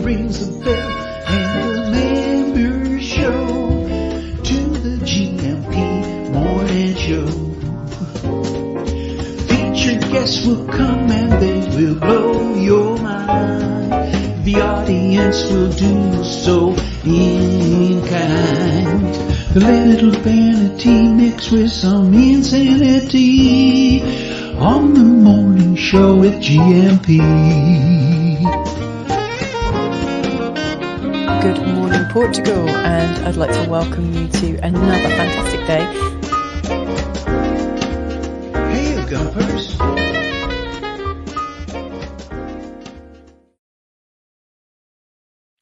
rings the bell and the members show to the GMP Morning Show. Featured guests will come and they will blow your mind. The audience will do so in kind. The little vanity mixed with some insanity on the morning show with GMP. Good morning, Portugal, and I'd like to welcome you to another fantastic day. Hey, Gumpers.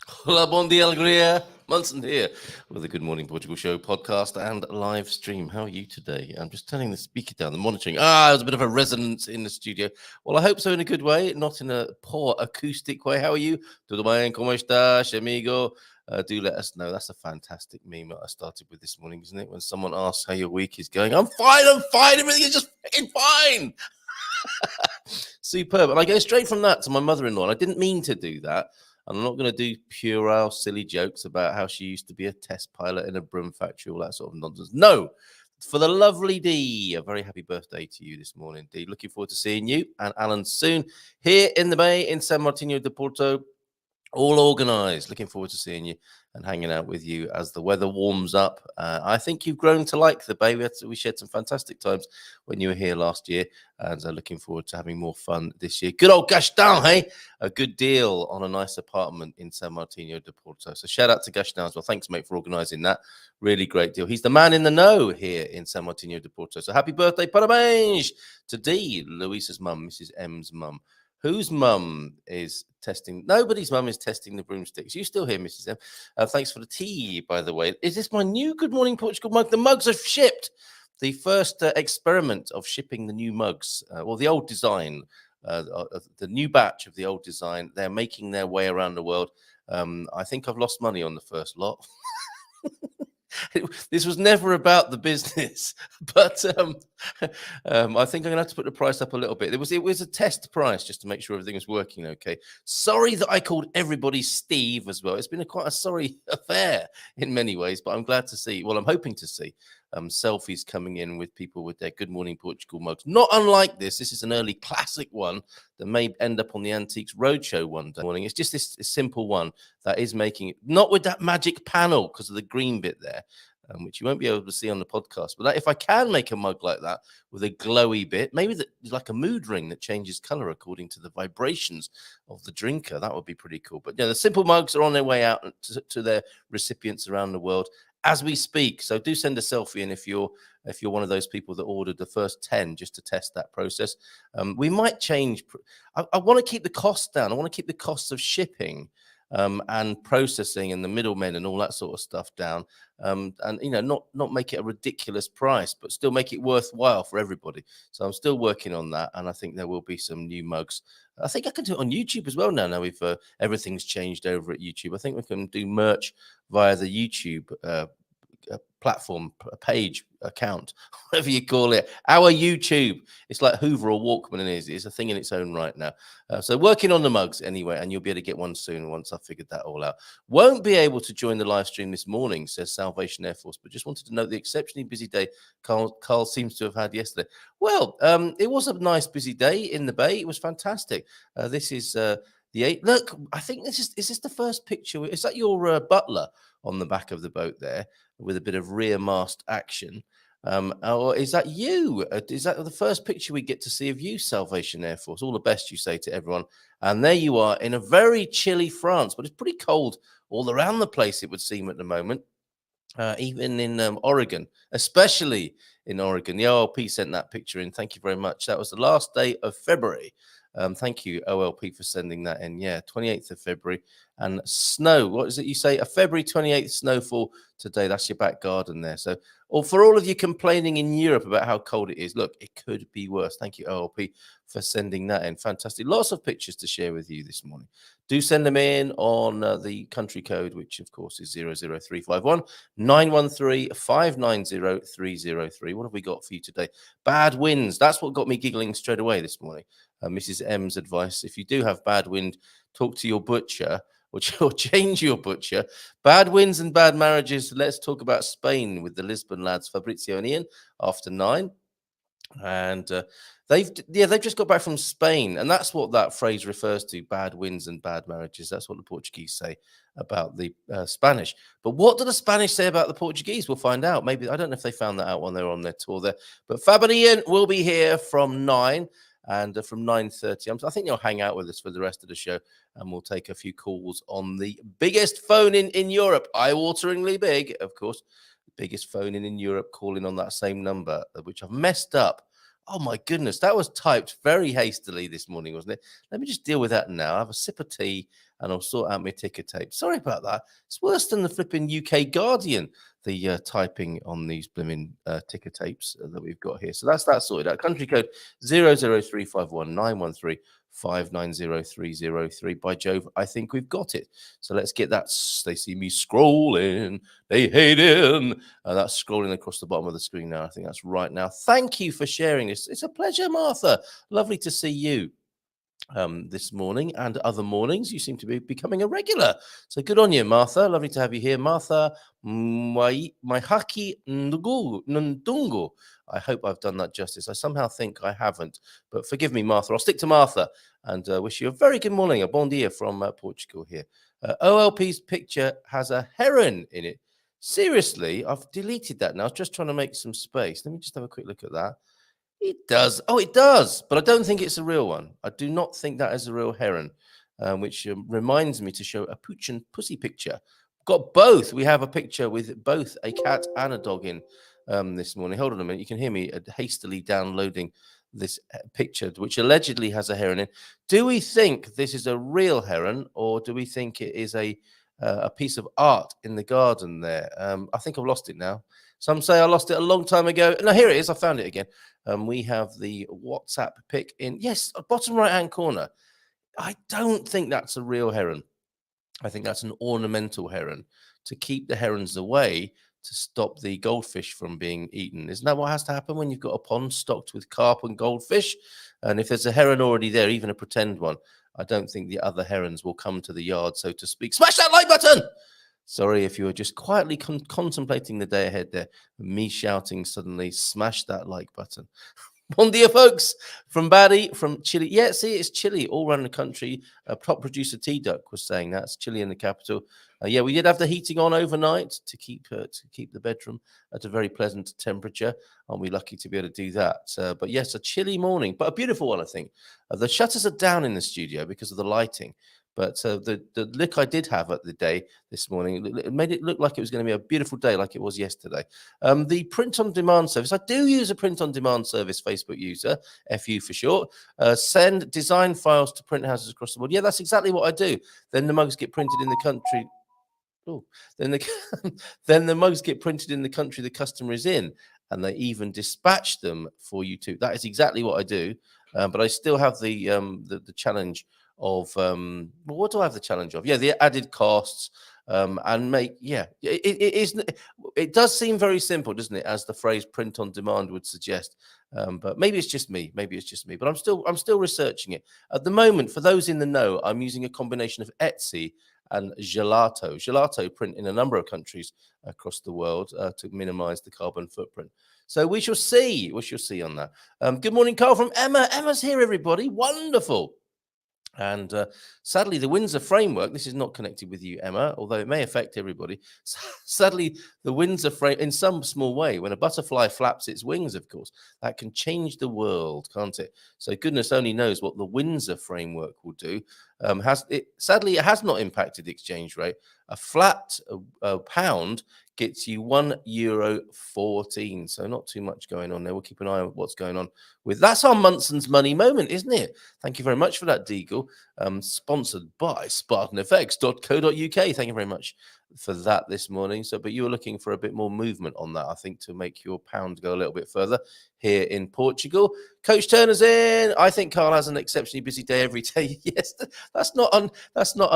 Hola, bon dia, alegria. Munson here with the Good Morning Portugal show podcast and live stream. How are you today? I'm just turning the speaker down, the monitoring. There's a bit of a resonance in the studio. Well, I hope so in a good way, not in a poor acoustic way. How are you? Tudo bem? Como estás, amigo? Do let us know. That's a fantastic meme that I started with this morning, isn't it? When someone asks how your week is going, I'm fine. Everything is just freaking fine. Superb. And I go straight from that to my mother-in-law. And I didn't mean to do that. And I'm not going to do puerile, silly jokes about how she used to be a test pilot in a broom factory, all that sort of nonsense. No, for the lovely Dee, a very happy birthday to you this morning, Dee. Looking forward to seeing you and Alan soon here in the Bay in San Martino de Porto. All organised. Looking forward to seeing you and hanging out with you as the weather warms up. I think you've grown to like the Bay. We shared some fantastic times when you were here last year, and looking forward to having more fun this year. Good old Gaston, hey? A good deal on a nice apartment in San Martino de Porto. So shout out to Gaston as well. Thanks, mate, for organising that. Really great deal. He's the man in the know here in San Martino de Porto. So happy birthday, parabéns to Dee, Louisa's mum, Mrs. M's mum. Whose mum is testing? Nobody's mum is testing the broomsticks. You still here, Mrs. M? Thanks for the tea, by the way. Is this my new Good Morning Portugal mug? The mugs are shipped. The first experiment of shipping the new mugs, the old design, the new batch of the old design. They're making their way around the world. I think I've lost money on the first lot. This was never about the business, but I think I'm gonna have to put the price up a little bit. It was a test price just to make sure everything was working okay. Sorry that I called everybody Steve as well. It's been quite a sorry affair in many ways, but I'm glad to see. Well, I'm hoping to see selfies coming in with people with their Good Morning Portugal mugs. Not unlike this. This is an early classic one that may end up on the Antiques Roadshow one day morning. It's just this simple one that is making it, not with that magic panel because of the green bit there, which you won't be able to see on the podcast. But if I can make a mug like that with a glowy bit, maybe like a mood ring that changes color according to the vibrations of the drinker, that would be pretty cool. But yeah, the simple mugs are on their way out to their recipients around the world as we speak. So do send a selfie in if you're one of those people that ordered the first 10 just to test that process. We might change. I want to keep the cost down. I want to keep the costs of shipping and processing and the middlemen and all that sort of stuff down, and not make it a ridiculous price, but still make it worthwhile for everybody. So I'm still working on that, and I think there will be some new mugs. I think I can do it on YouTube as well now. Now we've everything's changed over at YouTube. I think we can do merch via the YouTube platform, page, account, whatever you call it. Our YouTube. It's like Hoover or Walkman, and it's a thing in its own right now. So working on the mugs anyway, and you'll be able to get one soon once I've figured that all out. Won't be able to join the live stream this morning, says Salvation Air Force, but just wanted to note the exceptionally busy day Carl seems to have had yesterday. Well, it was a nice busy day in the Bay. It was fantastic. This is the 8th. Look, I think is this the first picture? Is that your butler on the back of the boat there with a bit of rear mast action? Or is that you? Is that the first picture we get to see of you, Salvation Air Force? All the best, you say to everyone. And there you are in a very chilly France, but it's pretty cold all around the place, it would seem, at the moment. Even in Oregon, especially in Oregon. The OLP sent that picture in. Thank you very much. That was the last day of February. Thank you, OLP, for sending that in. Yeah, 28th of February. And snow, what is it you say? A February 28th snowfall today. That's your back garden there. So, or for all of you complaining in Europe about how cold it is, look, it could be worse. Thank you, OLP, for sending that in. Fantastic. Lots of pictures to share with you this morning. Do send them in on the country code, which, of course, is 00351 913 590 303. What have we got for you today? Bad winds. That's what got me giggling straight away this morning. Mrs. M's advice: if you do have bad wind, talk to your butcher or change your butcher. Bad wins and bad marriages. Let's talk about Spain with the Lisbon lads, Fabrizio and Ian, after 9. And they've just got back from Spain, and that's what that phrase refers to: bad wins and bad marriages. That's what the Portuguese say about the Spanish. But what do the Spanish say about the Portuguese? We'll find out. Maybe, I don't know if they found that out when they were on their tour there. But Fab and Ian will be here from 9 and from 9:30. I think they'll hang out with us for the rest of the show, and we'll take a few calls on the biggest phone in Europe, eye-wateringly big, of course. Biggest phone in Europe, calling on that same number, which I've messed up. Oh my goodness, that was typed very hastily this morning, wasn't it? Let me just deal with that now. Have a sip of tea and I'll sort out my ticker tape. Sorry about that. It's worse than the flipping UK Guardian, the typing on these blooming ticker tapes that we've got here. So that's that sorted out. Country code 003519135900303. By Jove, I think we've got it. So let's get that. They see me scrolling. They hate it. That's scrolling across the bottom of the screen now. I think that's right now. Thank you for sharing this. It's a pleasure, Martha. Lovely to see you this morning and other mornings. You seem to be becoming a regular. So good on you, Martha. Lovely to have you here. Martha Maihaki Ndungu. I hope I've done that justice. I somehow think I haven't, but forgive me, Martha. I'll stick to Martha and wish you a very good morning. A bon dia from Portugal here. OLP's picture has a heron in it. Seriously, I've deleted that now. I was just trying to make some space. Let me just have a quick look at that. It does. Oh, it does. But I don't think it's a real one. I do not think that is a real heron, which reminds me to show a pooch and pussy picture. Got both. We have a picture with both a cat and a dog in this morning. Hold on a minute. You can hear me hastily downloading this picture, which allegedly has a heron in. Do we think this is a real heron, or do we think it is a piece of art in the garden there? I think I've lost it now. Some say I lost it a long time ago. No, here it is. I found it again. We have the WhatsApp pic in, yes, bottom right-hand corner. I don't think that's a real heron. I think that's an ornamental heron to keep the herons away, to stop the goldfish from being eaten. Isn't that what has to happen when you've got a pond stocked with carp and goldfish? And if there's a heron already there, even a pretend one, I don't think the other herons will come to the yard, so to speak. Smash that like button! Sorry if you were just quietly contemplating the day ahead there. Me shouting suddenly, smash that like button. Bon dia, folks, from Baddy, from Chile. Yeah, see, it's Chile all around the country. Top producer T-Duck was saying that's Chile in the capital. Yeah, we did have the heating on overnight to keep the bedroom at a very pleasant temperature. Aren't we lucky to be able to do that? But yes, a chilly morning, but a beautiful one, I think. The shutters are down in the studio because of the lighting. But the look I did have at the day this morning, it made it look like it was going to be a beautiful day like it was yesterday. The print-on-demand service, I do use a print-on-demand service, Facebook user, FU for short. Send design files to print houses across the world. Yeah, that's exactly what I do. Then the mugs get printed in the country. Oh, then the mugs get printed in the country the customer is in, and they even dispatch them for you too. That is exactly what I do. But I still have the challenge of what do I have the challenge of? Yeah, the added costs and it does seem very simple, doesn't it, as the phrase print on demand would suggest. But maybe it's just me. But I'm still researching it at the moment. For those in the know, I'm using a combination of Etsy and Gelato. Gelato print in a number of countries across the world to minimize the carbon footprint. So we shall see. We shall see on that. Good morning, Carl from Emma. Emma's here, everybody. Wonderful. And sadly, the Windsor framework, this is not connected with you, Emma, although it may affect everybody. Sadly, the Windsor frame, in some small way, when a butterfly flaps its wings, of course, that can change the world, can't it? So goodness only knows what the Windsor framework will do. Sadly, it has not impacted the exchange rate. A flat pound gets you €1.14. So not too much going on there. We'll keep an eye on what's going on with. That's our Munson's Money moment, isn't it? Thank you very much for that, Deagle. Sponsored by SpartanFX.co.uk. Thank you very much for that this morning. But you were looking for a bit more movement on that, I think, to make your pound go a little bit further here in Portugal. Coach Turner's in. I think Carl has an exceptionally busy day every day. Yes, that's not an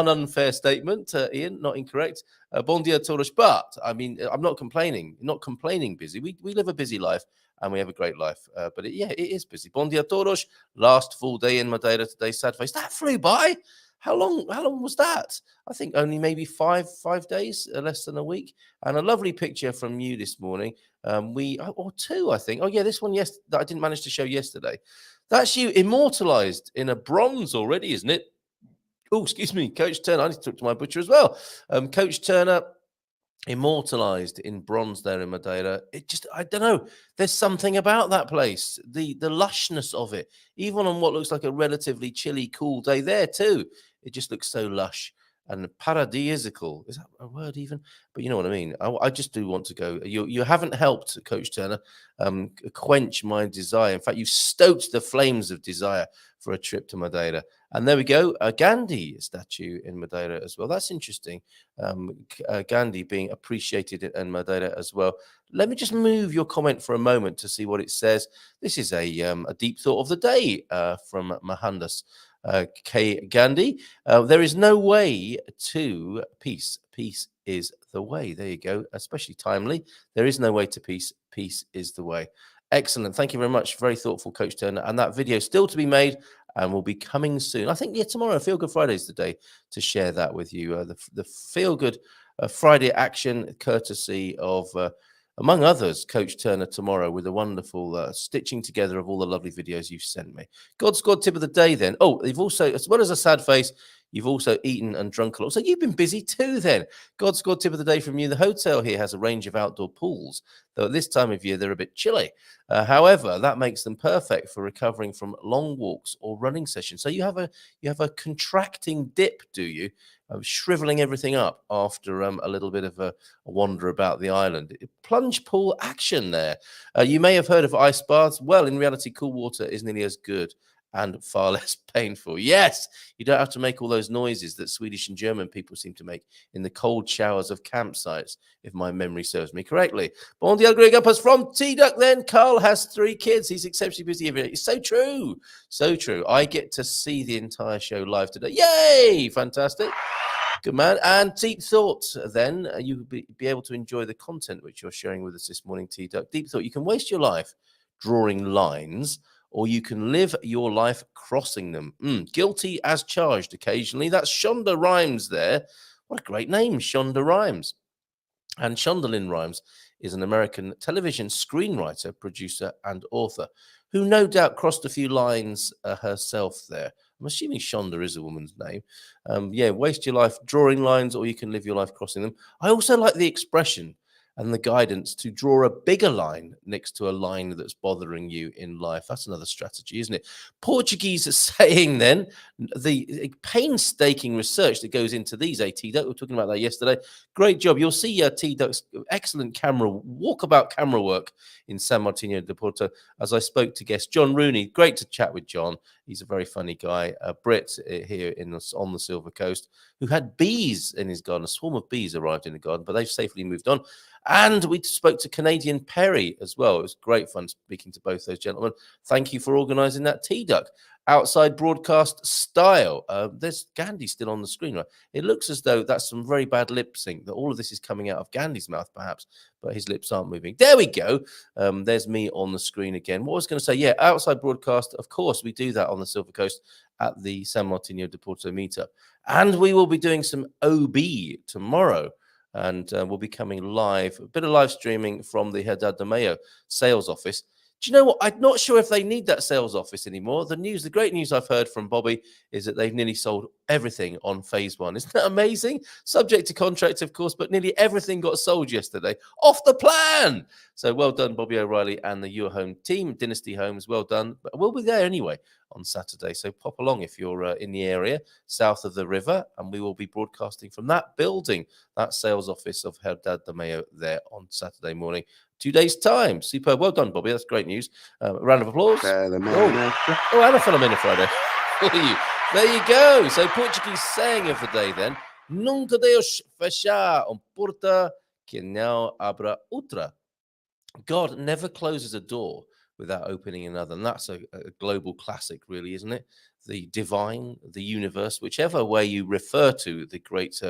unfair statement, Ian. Not incorrect. Bon dia todos. But I mean, I'm not complaining. Not complaining busy. We live a busy life and we have a great life. But it is busy. Bon dia todos. Last full day in Madeira today. Sad face. That flew by. How long was that? I think only maybe five days, less than a week. And a lovely picture from you this morning. Or two, I think. Oh yeah, this one that I didn't manage to show yesterday. That's you immortalized in a bronze already, isn't it? Oh, excuse me, Coach Turner. I need to talk to my butcher as well. Coach Turner, immortalized in bronze there in Madeira. I don't know. There's something about that place, the lushness of it, even on what looks like a relatively chilly, cool day there too. It just looks so lush and paradisiacal. Is that a word even? But you know what I mean. I just do want to go. You haven't helped, Coach Turner, quench my desire. In fact, you've stoked the flames of desire for a trip to Madeira. And there we go, a Gandhi statue in Madeira as well. That's interesting. Gandhi being appreciated in Madeira as well. Let me just move your comment for a moment to see what it says. This is a deep thought of the day from Mohandas K. Gandhi. There is no way to peace. Peace is the way. There you go. Especially timely. There is no way to peace. Peace is the way. Excellent. Thank you very much. Very thoughtful, Coach Turner. And that video still to be made and will be coming soon. I think, tomorrow, Feel Good Friday is the day to share that with you. The Feel Good Friday action, courtesy of, among others, Coach Turner tomorrow with a wonderful stitching together of all the lovely videos you've sent me. God Squad tip of the day then. Oh, you've also, as well as a sad face, you've also eaten and drunk a lot. So you've been busy too then. God Squad tip of the day from you. The hotel here has a range of outdoor pools, though at this time of year they're a bit chilly. However, that makes them perfect for recovering from long walks or running sessions. So you have a contracting dip, do you? Shriveling everything up after a little bit of a wander about the island. Plunge pool action there. You may have heard of ice baths. Well, in reality, cool water is nearly as good and far less painful. Yes, you don't have to make all those noises that Swedish and German people seem to make in the cold showers of campsites, if my memory serves me correctly. Bon dia, Gregapas from T-Duck then. Carl has 3 kids. He's exceptionally busy every day. It's so true. So true. I get to see the entire show live today. Yay! Fantastic. Good man. And Deep Thought, then, you'll be able to enjoy the content which you're sharing with us this morning, T-Duck. Deep Thought, you can waste your life drawing lines, or you can live your life crossing them. Guilty as charged occasionally. That's Shonda Rhimes there. What a great name, Shonda Rhimes. And Shonda Rhimes is an American television screenwriter, producer, and author who no doubt crossed a few lines herself there. I'm assuming Shonda is a woman's name. Waste your life drawing lines, or you can live your life crossing them. I also like the expression and the guidance to draw a bigger line next to a line that's bothering you in life. That's another strategy, isn't it? Portuguese saying then, the painstaking research that goes into these, T-Duck, we were talking about that yesterday. Great job. You'll see T-Duck's excellent walkabout camera work in San Martino de Porto as I spoke to guest John Rooney. Great to chat with John. He's a very funny guy, a Brit here on the Silver Coast, who had bees in his garden. A swarm of bees arrived in the garden, but they've safely moved on. And we spoke to Canadian Perry as well. It was great fun speaking to both those gentlemen. Thank you for organising that, T-Duck. Outside broadcast style. There's Gandhi still on the screen, right? It looks as though that's some very bad lip sync, that all of this is coming out of Gandhi's mouth, perhaps, but his lips aren't moving. There we go. There's me on the screen again. What I was going to say, outside broadcast, of course, we do that on the Silver Coast at the San Martino de Porto meetup. And we will be doing some OB tomorrow. And we'll be coming live, a bit of live streaming from the Herdad de Mayo sales office. Do you know what? I'm not sure if they need that sales office anymore. The great news I've heard from Bobby is that they've nearly sold everything on phase 1. Isn't that amazing? Subject to contract, of course, but nearly everything got sold yesterday. Off the plan. So well done, Bobby O'Reilly and the Your Home team, Dynasty Homes. Well done. But we'll be there anyway on Saturday. So pop along if you're in the area south of the river, and we will be broadcasting from that building, that sales office of Herdad de Mayo there on Saturday morning. 2 days' time. Superb. Well done, Bobby. That's great news. Round of applause. And a Filomena Friday for you. There you go. So Portuguese saying of the day then. Nunca Deus fechar porta que não abra outra. God never closes a door without opening another. And that's a global classic, really, isn't it? The divine, the universe, whichever way you refer to the great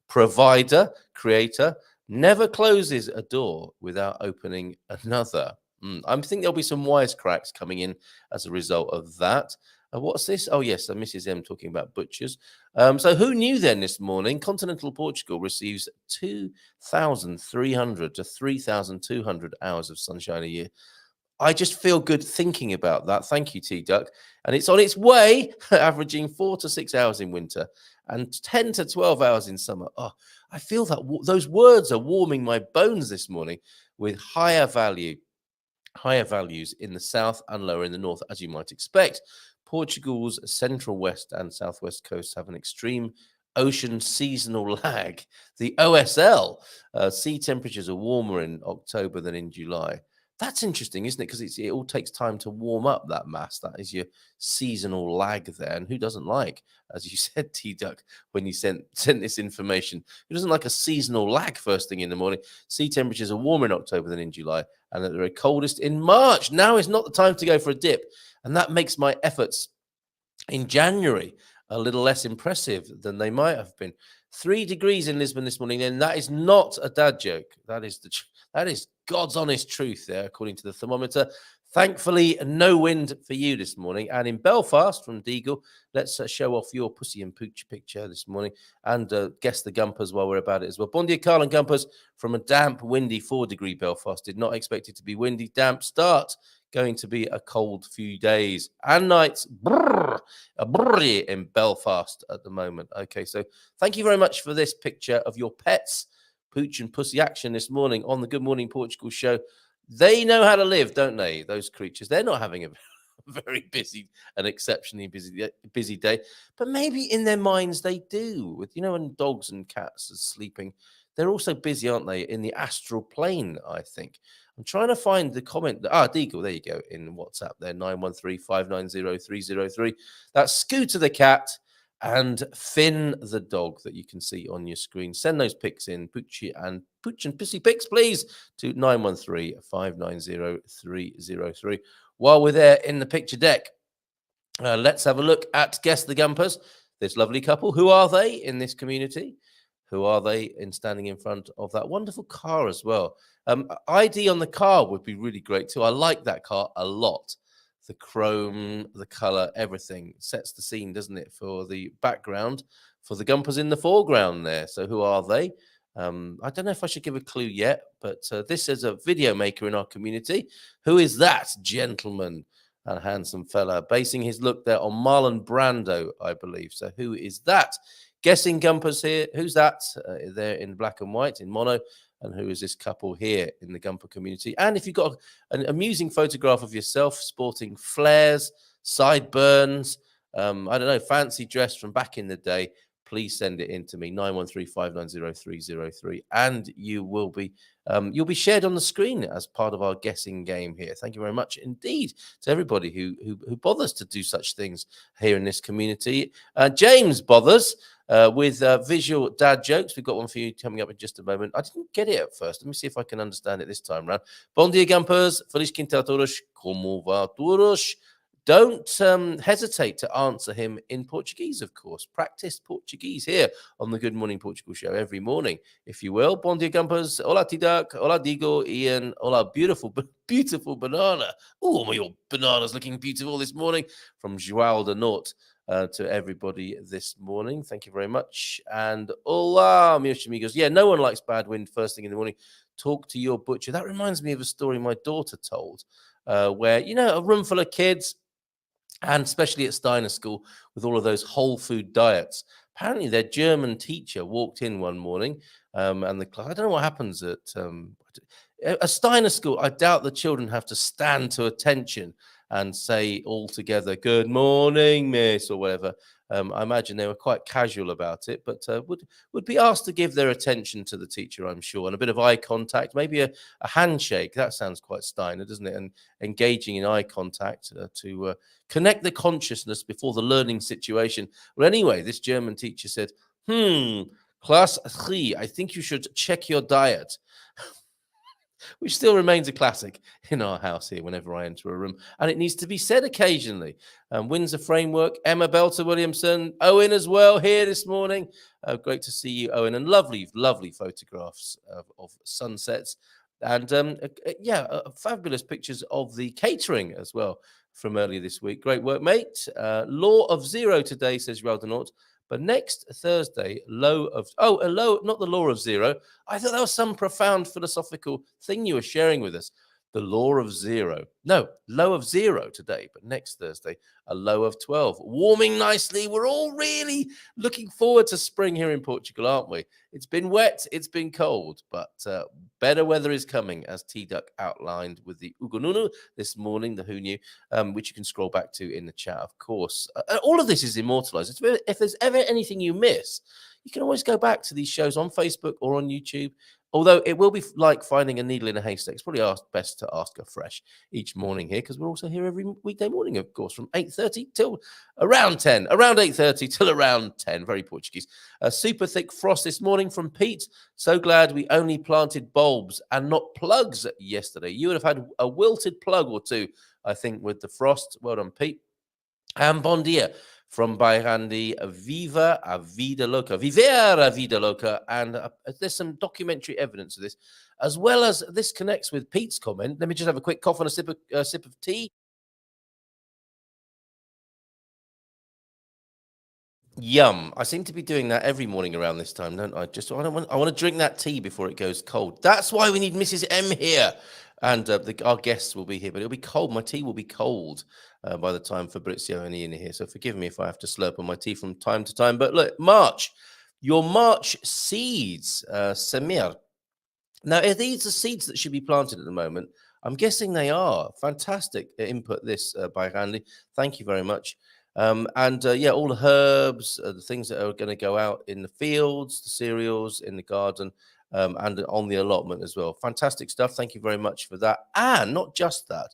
provider, creator, never closes a door without opening another. I think there'll be some wisecracks coming in as a result of that. What's this? Oh, yes, Mrs. M talking about butchers. So who knew then this morning, continental Portugal receives 2,300 to 3,200 hours of sunshine a year. I just feel good thinking about that. Thank you, T-Duck. And it's on its way, averaging 4 to 6 hours in winter and 10 to 12 hours in summer. Oh, I feel that those words are warming my bones this morning, with higher values in the south and lower in the north, as you might expect. Portugal's central west and southwest coasts have an extreme ocean seasonal lag. The OSL, sea temperatures are warmer in October than in July. That's interesting, isn't it? Because it all takes time to warm up that mass. That is your seasonal lag there. And who doesn't like, as you said, T-Duck, when you sent this information, who doesn't like a seasonal lag first thing in the morning? Sea temperatures are warmer in October than in July, and that they're coldest in March. Now is not the time to go for a dip. And that makes my efforts in January a little less impressive than they might have been. 3 degrees in Lisbon this morning, and that is not a dad joke. That is God's honest truth there, according to the thermometer. Thankfully, no wind for you this morning. And in Belfast, from Deagle, let's show off your pussy and pooch picture this morning and guess the Gumpers while we're about it as well. Bon dia, Carl and Gumpers, from a damp, windy 4-degree Belfast. Did not expect it to be windy. Damp start. Going to be a cold few days and nights in Belfast at the moment. Okay, so thank you very much for this picture of your pets, pooch and pussy action this morning on the Good Morning Portugal show. They know how to live, don't they, those creatures? They're not having a very busy and exceptionally busy day, but maybe in their minds they do. With, when dogs and cats are sleeping, they're also busy, aren't they, in the astral plane, I think. I'm trying to find the comment. Deagle, there you go, in WhatsApp there, 913-590-303. That's Scooter the cat and Finn the dog that you can see on your screen. Send those pics in, pooch and pussy pics, please, to 913-590-303. While we're there in the picture deck, let's have a look at Guess the Gumpers. This lovely couple. Who are they in this community? Who are they in standing in front of that wonderful car as well? ID on the car would be really great too. I like that car a lot. The chrome, the color, everything sets the scene, doesn't it, for the background, for the Gumpers in the foreground there. So who are they? I don't know if I should give a clue yet, but this is a video maker in our community. Who is that gentleman and handsome fella, basing his look there on Marlon Brando, I believe. So who is that? Guessing Gumpers here. Who's that? There in black and white, in mono. And who is this couple here in the Gumper community? And if you've got an amusing photograph of yourself sporting flares, sideburns, I don't know, fancy dress from back in the day, please send it in to me, 913-590-303, and you'll be shared on the screen as part of our guessing game here. Thank you very much indeed to everybody who bothers to do such things here in this community. James bothers with visual dad jokes. We've got one for you coming up in just a moment. I didn't get it at first. Let me see if I can understand it this time round. Bom dia, Gumpers. Feliz quinta a todos. Como va todos? Don't hesitate to answer him in Portuguese, of course. Practice Portuguese here on the Good Morning Portugal show every morning, if you will. Bom dia, Gumpers. Olá, T-Duck. Olá, Digo, Ian. Olá, beautiful banana. Oh, my banana's looking beautiful this morning. From João de Norte to everybody this morning. Thank you very much. And hola, meus amigos. Yeah, no one likes bad wind first thing in the morning. Talk to your butcher. That reminds me of a story my daughter told where, a room full of kids, and especially at Steiner School, with all of those whole food diets. Apparently, their German teacher walked in one morning, and the class, I don't know what happens at a Steiner School. I doubt the children have to stand to attention and say all together, "Good morning, miss," or whatever. I imagine they were quite casual about it, but would be asked to give their attention to the teacher, I'm sure, and a bit of eye contact, maybe a handshake. That sounds quite Steiner, doesn't it? And engaging in eye contact to connect the consciousness before the learning situation. Well, anyway, this German teacher said, Class 3, I think you should check your diet. Which still remains a classic in our house here whenever I enter a room. And it needs to be said occasionally. Windsor Framework, Emma Belter Williamson, Owen as well here this morning. Great to see you, Owen. And lovely, lovely photographs of sunsets. And fabulous pictures of the catering as well. from earlier this week. Great work, mate. Law of zero today, says Raldonaut. But next Thursday, a low, not the law of zero. I thought that was some profound philosophical thing you were sharing with us. The law of zero. No, low of zero today, but next Thursday, a low of 12. Warming nicely. We're all really looking forward to spring here in Portugal, aren't we? It's been wet, it's been cold, but better weather is coming, as T-Duck outlined with the Ugonunu this morning, the Who Knew, which you can scroll back to in the chat, of course. All of this is immortalized. If there's ever anything you miss, you can always go back to these shows on Facebook or on YouTube. Although it will be like finding a needle in a haystack. It's probably best to ask afresh each morning here, because we're also here every weekday morning, of course, from 8:30 till around 10, around 8:30 till around 10. Very Portuguese. Super thick frost this morning from Pete. So glad we only planted bulbs and not plugs yesterday. You would have had a wilted plug or two, I think, with the frost. Well done, Pete. And bon dia from Bairandi, Viva a Vida Loca, Viver a Vida Loca. And there's some documentary evidence of this, as well as this connects with Pete's comment. Let me just have a quick cough and a sip of tea. Yum. I seem to be doing that every morning around this time, don't I? I want to drink that tea before it goes cold. That's why we need Mrs. M here. And our guests will be here, but it'll be cold. My tea will be cold by the time Fabrizio and Ian are here. So forgive me if I have to slurp on my tea from time to time. But look, March, your March seeds, Samir. Now, are these the seeds that should be planted at the moment? I'm guessing they are. Fantastic input this by Randy. Thank you very much. Yeah, all the herbs, the things that are going to go out in the fields, the cereals in the garden, and on the allotment as well. Fantastic stuff. Thank you very much for that. And not just that,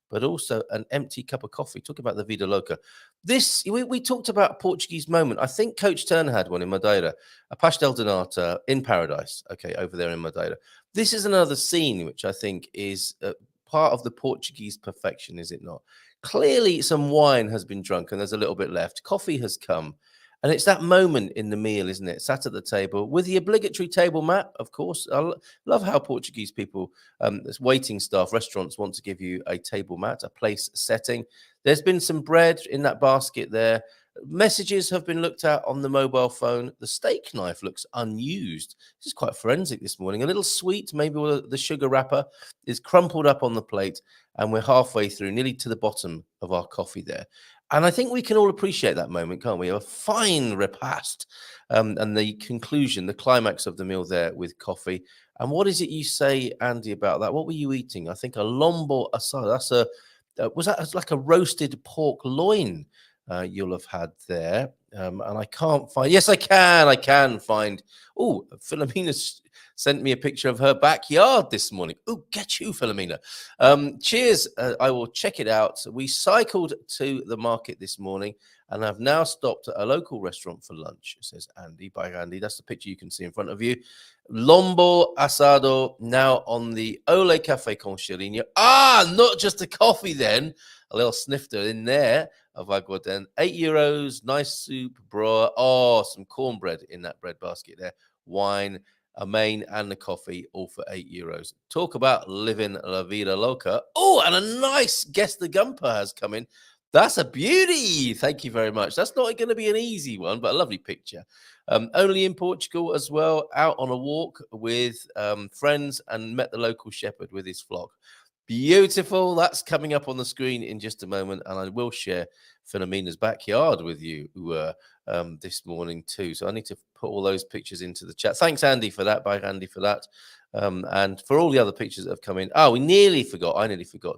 but also an empty cup of coffee. Talk about the Vida Loca. We talked about Portuguese moment. I think Coach Turner had one in Madeira, a pastel de nata in paradise. Okay, over there in Madeira. This is another scene which I think is part of the Portuguese perfection, is it not? Clearly, some wine has been drunk and there's a little bit left. Coffee has come. And it's that moment in the meal, isn't it? Sat at the table with the obligatory table mat, of course. I love how Portuguese people, waiting staff, restaurants want to give you a table mat, a place setting. There's been some bread in that basket there. Messages have been looked at on the mobile phone. The steak knife looks unused. This is quite forensic this morning. A little sweet, maybe the sugar wrapper is crumpled up on the plate, and we're halfway through, nearly to the bottom of our coffee there. And I think we can all appreciate that moment, can't we? A fine repast, and the conclusion, the climax of the meal there with coffee. And what is it you say, Andy, about that? What were you eating? I think a lombo asado. Was that like a roasted pork loin you'll have had there? And I can't find. Yes, I can. I can find. Oh, Philomena sent me a picture of her backyard this morning. Oh, get you, Philomena. Cheers. I will check it out. We cycled to the market this morning and I've now stopped at a local restaurant for lunch, says Andy by Andy. That's the picture you can see in front of you. Lombo asado now on the Ole Cafe con Chirino. Ah, not just a coffee then. A little snifter in there of aguardente. €8. Nice soup, bro. Oh, some cornbread in that bread basket there. Wine, a main, and the coffee, all for €8. Talk about living la vida loca. Oh, and a nice Guess the Gumper has come in. That's a beauty. Thank you very much. That's not going to be an easy one, but a lovely picture. Only in Portugal as well, out on a walk with friends and met the local shepherd with his flock. Beautiful. That's coming up on the screen in just a moment, and I will share Philomena's backyard with you this morning too. So I need to put all those pictures into the chat. Thanks, Andy, for that. Bye, Andy, for that. And for all the other pictures that have come in. Oh, I nearly forgot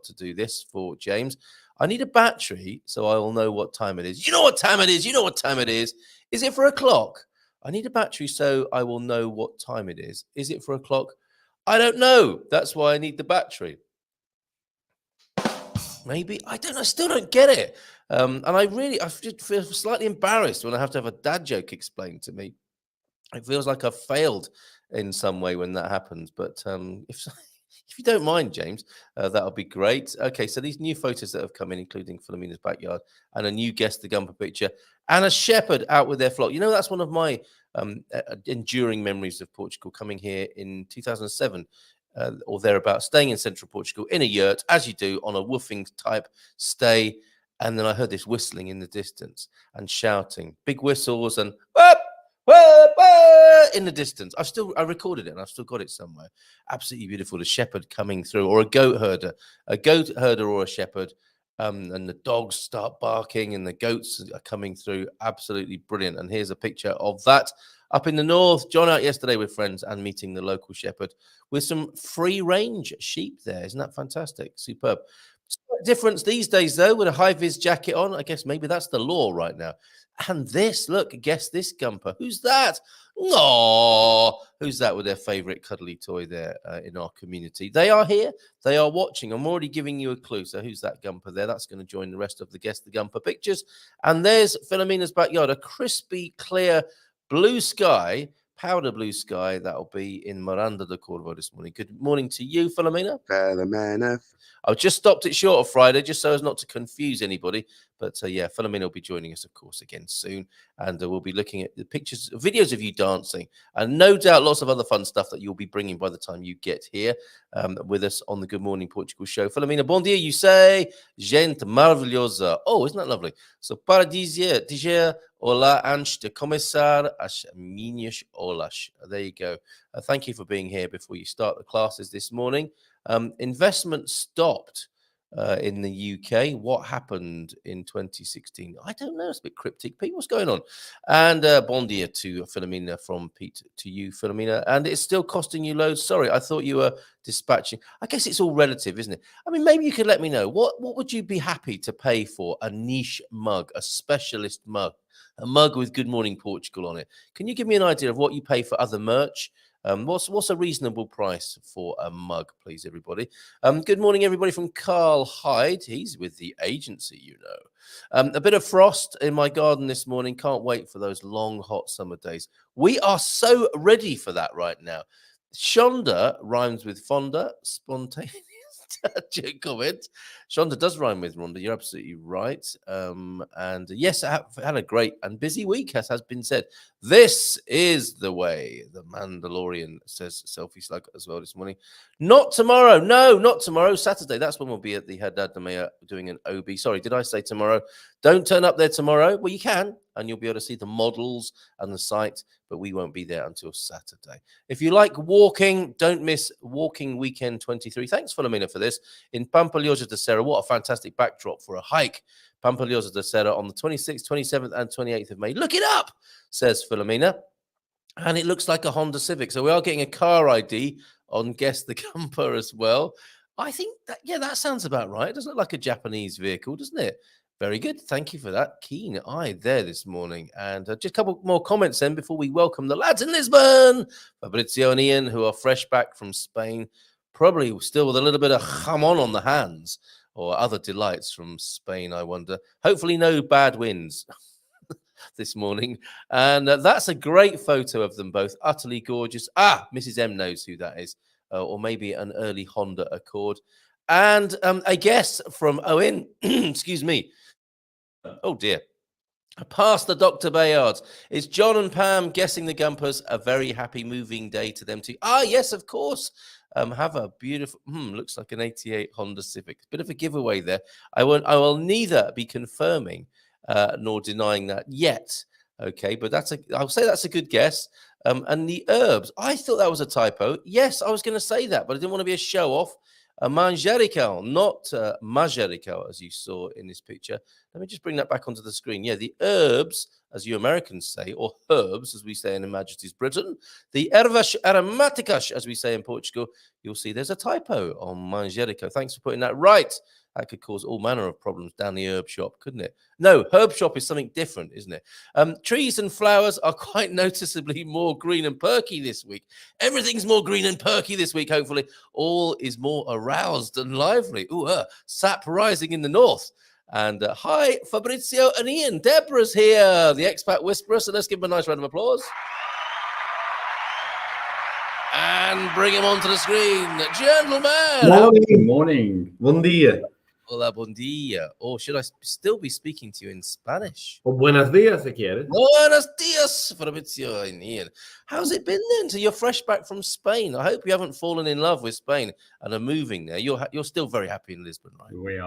to do this for James. I need a battery so I will know what time it is. You know what time it is. You know what time it is. Is it for a clock? I need a battery so I will know what time it is. Is it for a clock? I don't know. That's why I need the battery. Maybe. I don't know. I still don't get it. And I feel slightly embarrassed when I have to have a dad joke explained to me. It feels like I've failed in some way when that happens. But if you don't mind, James, that'll be great. Okay, so these new photos that have come in, including Philomena's backyard, and a new Guess the Gumper picture, and a shepherd out with their flock. You know, that's one of my enduring memories of Portugal, coming here in 2007 or thereabouts, staying in central Portugal in a yurt, as you do on a woofing type stay. And then I heard this whistling in the distance and shouting, big whistles and whoop, whoop, whoop, in the distance. I recorded it and I've still got it somewhere. Absolutely beautiful. The shepherd coming through, or a goat herder or a shepherd. And the dogs start barking and the goats are coming through. Absolutely brilliant. And here's a picture of that up in the north. John out yesterday with friends and meeting the local shepherd with some free range sheep there. Isn't that fantastic? Superb. Difference these days, though, with a high-vis jacket on. I guess maybe that's the law right now. And this, look, guess this Gumper. Who's that? Oh, who's that with their favorite cuddly toy there in our community? They are here. They are watching. I'm already giving you a clue. So who's that Gumper there? That's going to join the rest of the Guess the Gumper pictures. And there's Filomena's backyard, a crispy, clear blue sky, powder blue sky. That'll be in Miranda de Corvo this morning. Good morning to you, Filomena. Filomena. I've just stopped it short of Friday, just so as not to confuse anybody. But yeah, Filomena will be joining us, of course, again soon. And we'll be looking at the pictures, videos of you dancing. And no doubt lots of other fun stuff that you'll be bringing by the time you get here with us on the Good Morning Portugal show. Filomena, bon dia, you say. Gente maravilhosa. Oh, isn't that lovely? So, para dizer olá antes de começar as minhas aulas. There you go. Thank you for being here before you start the classes this morning. Investment stopped in the UK. What happened in 2016? I don't know. It's a bit cryptic. Pete, what's going on? And bon dia to Filomena from Pete to you, Filomena. And it's still costing you loads. Sorry, I thought you were dispatching. I guess it's all relative, isn't it? I mean, maybe you could let me know. What would you be happy to pay for a niche mug, a specialist mug, a mug with Good Morning Portugal on it? Can you give me an idea of what you pay for other merch? What's a reasonable price for a mug, please, everybody? Good morning, everybody, from Carl Hyde. He's with the agency, you know. A bit of frost in my garden this morning. Can't wait for those long, hot summer days. We are so ready for that right now. Shonda rhymes with Fonda. Spontaneous comment. Shonda does rhyme with Rhonda. You're absolutely right. And yes, I have had a great and busy week, as has been said. This is the way. The Mandalorian says Selfie Slug as well this morning. Not tomorrow. No, not tomorrow. Saturday. That's when we'll be at the Haddad Mea doing an OB. Sorry, did I say tomorrow? Don't turn up there tomorrow. Well, you can, and you'll be able to see the models and the site, but we won't be there until Saturday. If you like walking, don't miss Walking Weekend 23. Thanks, Filomena, for this. In Pampalhosa de Serra, what a fantastic backdrop for a hike. Pampalhosa de Serra on the 26th, 27th, and 28th of May. Look it up, says Filomena. And it looks like a Honda Civic. So we are getting a car ID on Guess the Gumper as well. I think that, yeah, that sounds about right. It doesn't look like a Japanese vehicle, doesn't it? Very good. Thank you for that keen eye there this morning. And just a couple more comments then before we welcome the lads in Lisbon, Fabrizio and Ian, who are fresh back from Spain, probably still with a little bit of jamon on the hands or other delights from Spain, I wonder. Hopefully no bad winds this morning. And that's a great photo of them both. Utterly gorgeous. Mrs. M knows who that is. Or maybe an early Honda Accord. And a guess from Owen. Excuse me. Oh, dear. Past the Dr. Bayards. It's John and Pam guessing the Gumpers. A very happy moving day to them too. Yes, of course. Have a beautiful, looks like an 88 Honda Civic. Bit of a giveaway there. I will neither be confirming nor denying that yet. Okay, but I'll say that's a good guess. And the herbs, I thought that was a typo. Yes, I was going to say that, but I didn't want to be a show off. Manjerical, not majerical, as you saw in this picture. Let me just bring that back onto the screen. Yeah, the herbs, as you Americans say, or herbs, as we say in Her Majesty's Britain, the ervas aromáticas, as we say in Portugal, you'll see there's a typo on manjerico. Thanks for putting that right. That could cause all manner of problems down the herb shop, couldn't it? No, herb shop is something different, isn't it? Trees and flowers are quite noticeably more green and perky this week. Everything's more green and perky this week, hopefully. All is more aroused and lively. Sap rising in the north. And hi, Fabrizio and Ian. Deborah's here, the expat whisperer. So let's give him a nice round of applause. And bring him onto the screen. Gentlemen. Good morning. Bon dia. Hola, buen día. Or should I still be speaking to you in Spanish? O buenos días, si quieres. Buenos dias, Fabrizio and Ian. How's it been then? So you're fresh back from Spain. I hope you haven't fallen in love with Spain and are moving there. You're still very happy in Lisbon, right? We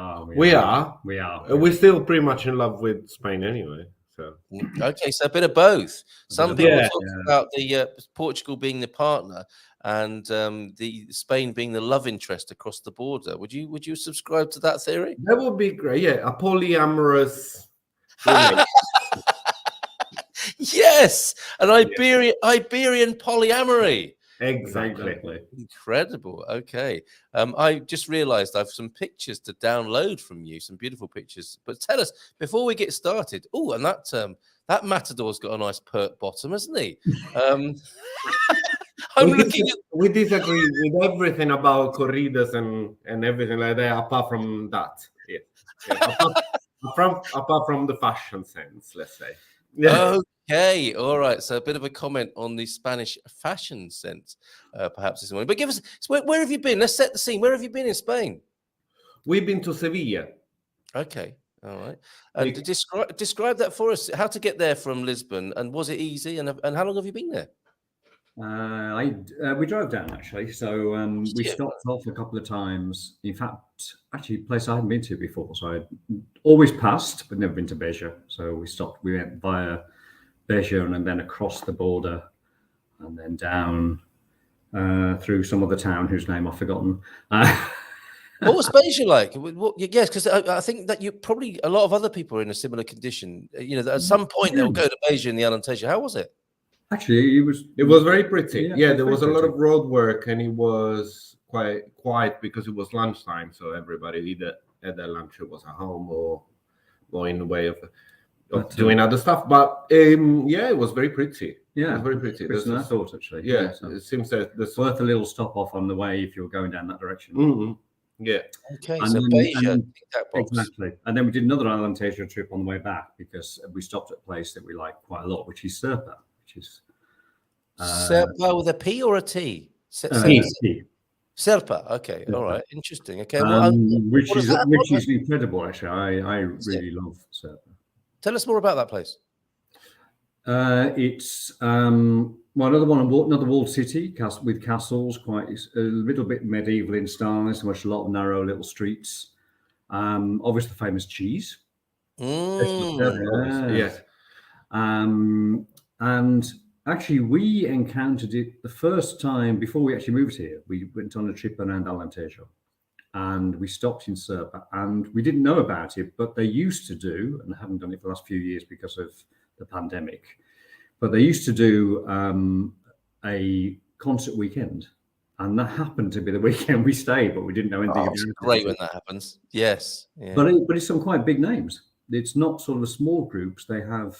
are. We're still pretty much in love with Spain anyway. So Okay, so a bit of both. Some people both, talk about the Portugal being the partner and the Spain being the love interest across the border. Would you subscribe to that theory? that would be great. Yeah, a polyamorous woman. Yes, an Iberian polyamory. Exactly. Incredible. Okay. I just realized I have some pictures to download from you, some beautiful pictures. But tell us before we get started. Oh, and that matador's got a nice pert bottom, hasn't he? We disagree with everything about corridas and everything like that, apart from that. Yeah. Apart from the fashion sense, let's say. Yeah. Okay, all right. So a bit of a comment on the Spanish fashion sense, perhaps this morning. But give us, where have you been? Let's set the scene. Where have you been in Spain? We've been to Sevilla. Okay, all right. And describe that for us. How to get there from Lisbon, and was it easy? And how long have you been there? We drove down actually, so we stopped off a couple of times. In fact, actually, a place I hadn't been to before, so I'd always passed but never been to Beja. So we stopped. We went via Beja and then across the border, and then down through some other town whose name I've forgotten. What was Beja like? Yes, because I think that probably a lot of other people are in a similar condition. You know, at some point they'll go to Beja in the Alentejo. How was it? Actually, it was very pretty. Yeah, there was a lot of road work, and it was quite quiet because it was lunchtime. So everybody either at their lunch or was at home or in the way of doing other stuff. But yeah, it was very pretty. Yeah, it was very pretty. That's what I thought actually. Yeah, so it seems that there's worth a little stop off on the way if you're going down that direction. Mm-hmm. Yeah. Okay. And so Beja, exactly. And then we did another Alentejo trip on the way back because we stopped at a place that we like quite a lot, which is Serpa. Serpa with a P or a T? Serpa. Okay. All right. Interesting. Okay. Which is incredible. Actually, I really love Serpa. Tell us more about that place. It's another walled city with castles, quite a little bit medieval in style. So much a lot of narrow little streets. Obviously, the famous cheese. Yes. And actually, we encountered it the first time before we actually moved here. We went on a trip around Alentejo, and we stopped in Serpa, and we didn't know about it, but they used to do, and haven't done it for the last few years because of the pandemic, but they used to do a concert weekend, and that happened to be the weekend we stayed, but we didn't know anything about it. It's great when that happens. Yes. Yeah. But it's some quite big names. It's not sort of small groups. They have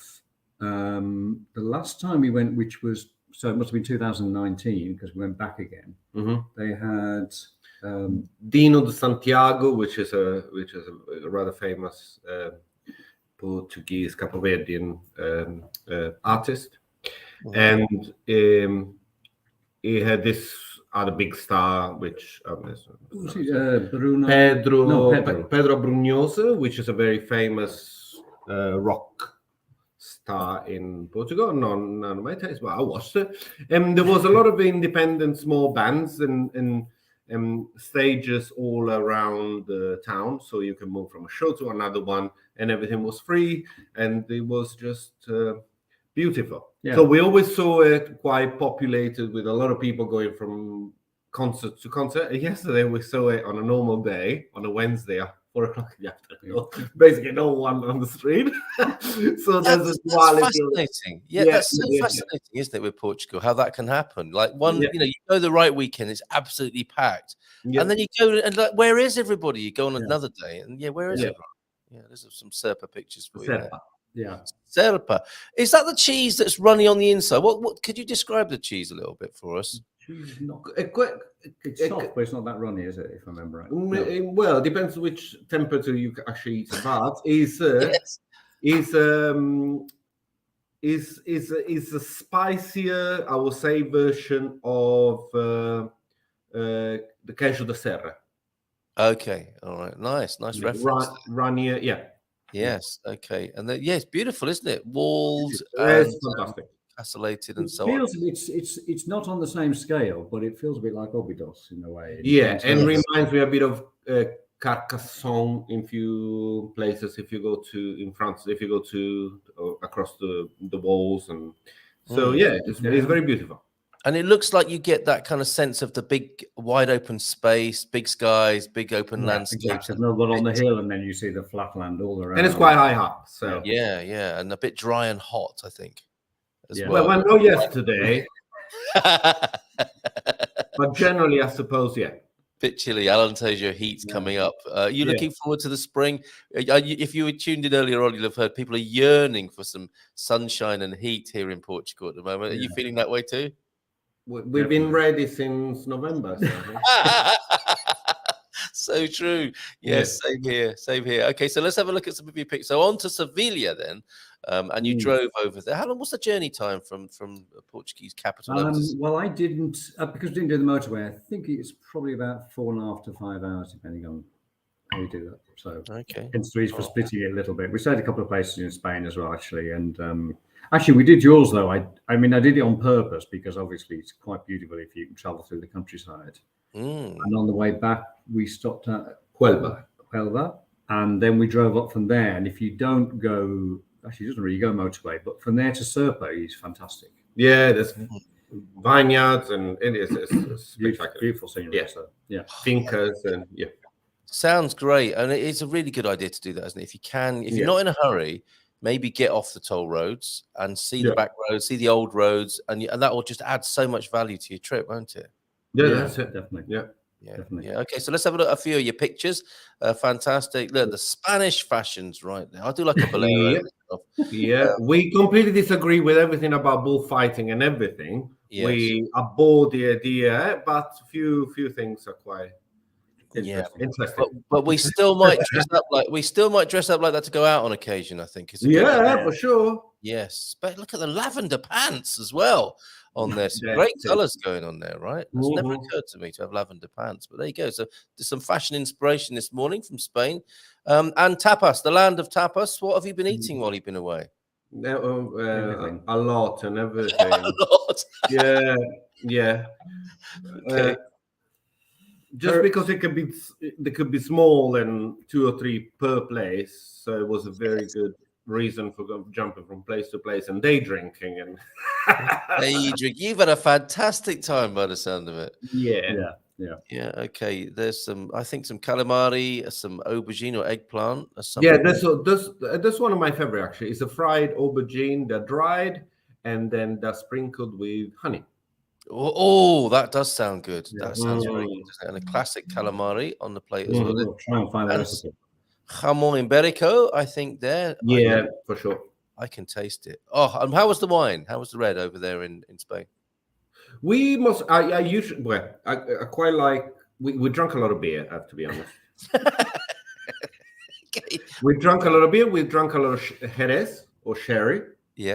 the last time we went, which was, so it must have been 2019 because we went back again. Mm-hmm. They had Dino de Santiago, which is a rather famous Portuguese Capoverdian artist, and he had this other big star, which Pedro Brunhosa, which is a very famous rock star in Portugal. None of my taste, but I watched it. And there was a lot of independent small bands and stages all around the town, so you can move from a show to another one, and everything was free, and it was just beautiful. Yeah. So we always saw it quite populated with a lot of people going from concert to concert. And yesterday we saw it on a normal day, on a Wednesday at 4 o'clock in the afternoon. Basically no one on the street. So that's fascinating. Yeah, that's so fascinating, isn't it, with Portugal, how that can happen. Like you go the right weekend, it's absolutely packed. Yeah. And then you go and like, where is everybody? You go on another day and where is everyone? Yeah, there's some Serpa pictures for you there. Yeah. Serpa. Is that the cheese that's runny on the inside? What could you describe the cheese a little bit for us? Cheese is not it's soft, but it's not that runny, is it? If I remember right. No. Well, it depends which temperature you actually eat. But is a spicier, I would say, version of the queijo da serra. Okay, all right, nice reference. Ranier, yeah. Yes, okay, and then it's beautiful, isn't it? Walled and It's fantastic. castellated and It so on. feels it's not on the same scale, but it feels a bit like Obidos in a way. Yeah, and terms of- reminds me a bit of Carcassonne in few places. If you go to in France, if you go to across the walls, and so it's very beautiful. And it looks like you get that kind of sense of the big, wide open space, big skies, big open landscapes. Exactly. No, but on the hill, and then you see the flat land all around. And it's quite high up. So yeah, and a bit dry and hot, I think. As well, well. not yesterday, but generally, I suppose, Bit chilly. Alentejo heat's coming up. You looking forward to the spring? If you were tuned in earlier on, you'll have heard people are yearning for some sunshine and heat here in Portugal at the moment. Are you feeling that way too? We've been ready since November. So true. Yes, same here. Okay, so let's have a look at some of your picks. So on to Sevilla then, and you drove over there. How long was the journey time from the Portuguese capital? Well, I didn't because we didn't do the motorway. I think it's probably about 4.5 to 5 hours, depending on how you do that. So hence the reason for splitting it a little bit. We stayed a couple of places in Spain as well, actually, and actually we did yours though. I mean I did it on purpose because obviously it's quite beautiful if you can travel through the countryside. And on the way back, we stopped at Huelva, and then we drove up from there. And if you don't go, actually, it doesn't really go motorway, but from there to Serpa is fantastic. Yeah, there's vineyards, and it's beautiful scenery. Yeah, fincas, and sounds great. And it's a really good idea to do that, isn't it? If you can, if you're not in a hurry, maybe get off the toll roads and see the back roads, see the old roads, and that will just add so much value to your trip, won't it? Yeah, that's it. Definitely. Definitely. Okay, so let's have a few of your pictures. Fantastic. Look, the Spanish fashions right there. I do like a bolero. We completely disagree with everything about bullfighting and everything. Yes. We abhor the idea, but few things are quite interesting. But we still might dress up like that to go out on occasion, I think. For sure. Yes. But look at the lavender pants as well on there. Some great colours going on there, right? It's never occurred to me to have lavender pants, but there you go. So there's some fashion inspiration this morning from Spain. And tapas, the land of tapas. What have you been eating while you've been away? A lot and everything. A lot. Yeah. Okay. Just because they could be small and 2 or 3 per place, so it was a very good reason for jumping from place to place and day drinking and You've had a fantastic time by the sound of it. Yeah. Okay, there's some calamari, some aubergine or eggplant. That's one of my favorite actually. It's a fried aubergine. They're dried and then they're sprinkled with honey. Oh, that does sound good. That sounds very good. And a classic calamari on the plate as well. Try and find the recipe. Jamon iberico, I think there. Yeah, for sure. I can taste it. Oh, and how was the wine? How was the red over there in Spain? We must. I usually. Well, I quite like. We drank a lot of beer. I have to be honest. Okay. We drank a lot of beer. We drank a lot of Jerez or sherry.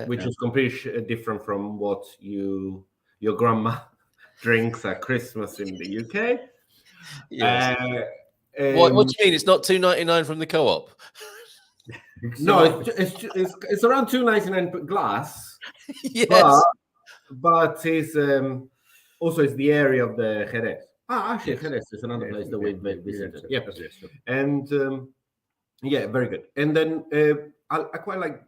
Which is completely different from what your grandma drinks at Christmas in the UK. Yes. What do you mean? It's not $2.99 from the co-op? No, it's around $2.99 per glass. Yes, but it's also it's the area of the Jerez. Actually, Jerez is another place that we visited. And very good. And then I quite like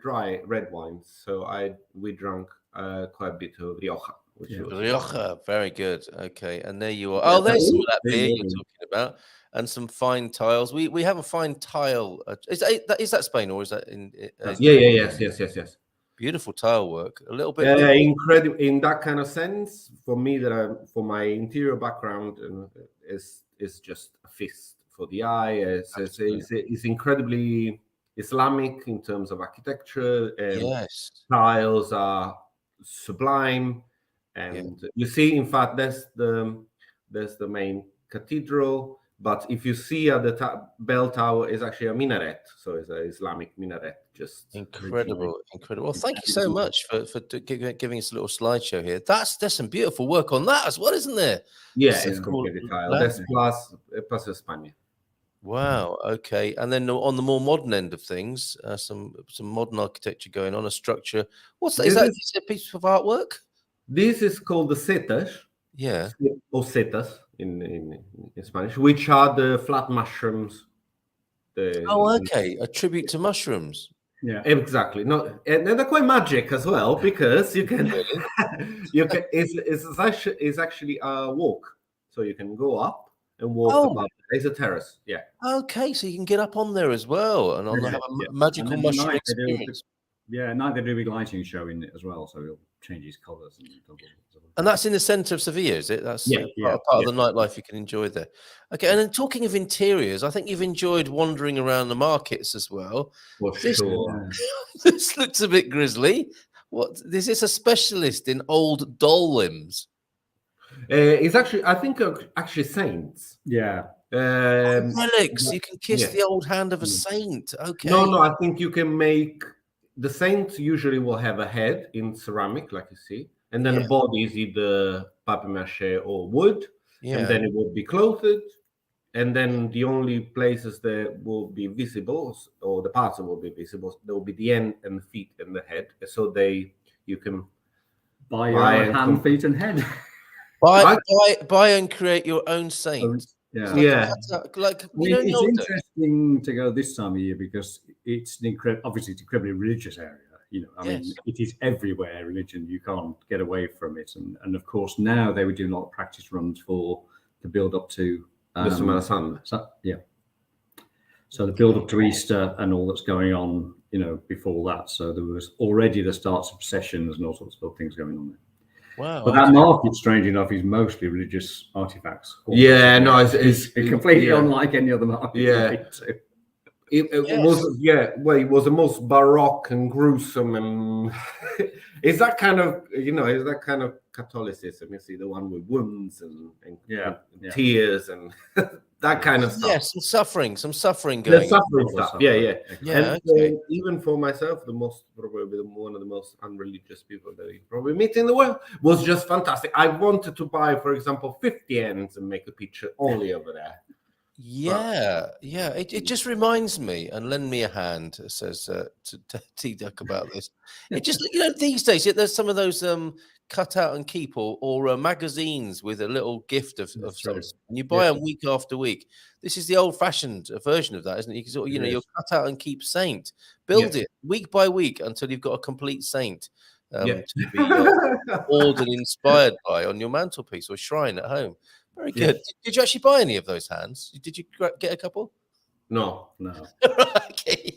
dry red wines, so we drank quite a bit of Rioja. Rioja, very good. Okay, and there you are. Oh, there's some of that beer you're talking about, and some fine tiles. We have a fine tile. Is that Spain or is that in? Yes. Beautiful tile work. A little bit. Incredible in that kind of sense. For me, for my interior background, is just a feast for the eye. It's incredibly Islamic in terms of architecture. Tiles are sublime. And you see, in fact, there's the main cathedral. But if you see at the bell tower, is actually a minaret, so it's an Islamic minaret. Just incredible. Well, thank you so much for giving us a little slideshow here. There's some beautiful work on that as well, isn't there? Yeah, it's completely tiled. That's plus España. Wow. Okay. And then on the more modern end of things, some modern architecture going on. A structure. What's that? Is that a piece of artwork? This is called the setas. Yeah. Or setas in Spanish, which are the flat mushrooms. Okay. A tribute to mushrooms. Yeah, exactly. No, and they're quite magic as well, because you can, it's actually a walk, so you can go up and walk above. It's a terrace. Yeah. Okay, so you can get up on there as well and have a magical mushroom experience. At night they do a big lighting show in it as well, so it'll change his colours. And that's in the centre of Sevilla, is it? That's part of the nightlife you can enjoy there. Okay, and then talking of interiors, I think you've enjoyed wandering around the markets as well. For sure. This looks a bit grisly. Is this a specialist in old doll limbs? It's actually, I think, actually saints. Yeah. Relics. You can kiss the old hand of a saint. Okay. No, I think you can make the saints usually will have a head in ceramic, like you see, and then the body is either papier-mâché or wood, and then it will be clothed, and then the only places that will be visible, or the parts that will be visible, there will be the end and the feet and the head, so you can buy your own hand, feet, and head. Buy and create your own saint. It's interesting to go this time of year because it's obviously it's an incredibly religious area. I mean, it is everywhere religion. You can't get away from it. And of course, now they were doing a lot of practice runs for the build up to the Semana Santa. So the build up to Easter and all that's going on, before that. So there was already the starts of processions and all sorts of things going on there. Wow. But that market, strange enough, is mostly religious artifacts. It's completely unlike any other market. Yeah. It was the most baroque and gruesome, and it's that kind of Catholicism. You see the one with wounds and tears and that kind of stuff. Yes, some suffering going. The suffering stuff. And even for myself, probably one of the most unreligious people that you probably meet in the world was just fantastic. I wanted to buy, for example, 50 ends and make a picture only over there. It just reminds me, and lend me a hand, says to T-Duck about this. It just, these days, there's some of those cut out and keep or magazines with a little gift of something, and you buy them week after week. This is the old-fashioned version of that, isn't it? You can you're cut out and keep saint. Build it week by week until you've got a complete saint to be awed and inspired by on your mantelpiece or shrine at home. Very good. Did you actually buy any of those hands? Did you get a couple? No. Okay.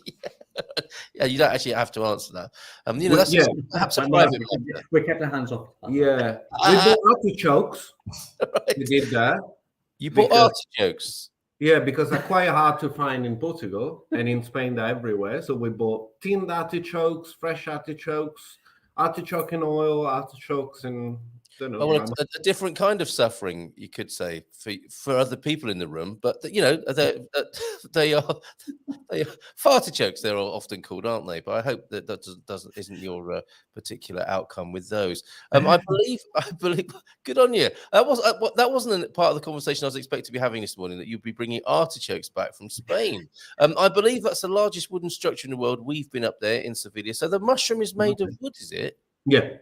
Yeah, you don't actually have to answer that. That's perhaps a private matter. We kept our hands off. Yeah. We bought artichokes. Right. We did that. You bought artichokes? Yeah, because they're quite hard to find in Portugal, and in Spain they're everywhere. So we bought tinned artichokes, fresh artichokes, artichoke in oil, artichokes in... a different kind of suffering, you could say, for other people in the room, but they are fartichokes. They're often called, aren't they? But I hope that isn't your particular outcome with those. I believe. Good on you. That wasn't a part of the conversation I was expected to be having this morning. That you'd be bringing artichokes back from Spain. I believe that's the largest wooden structure in the world. We've been up there in Sevilla. So the mushroom is made of wood, is it? Yeah.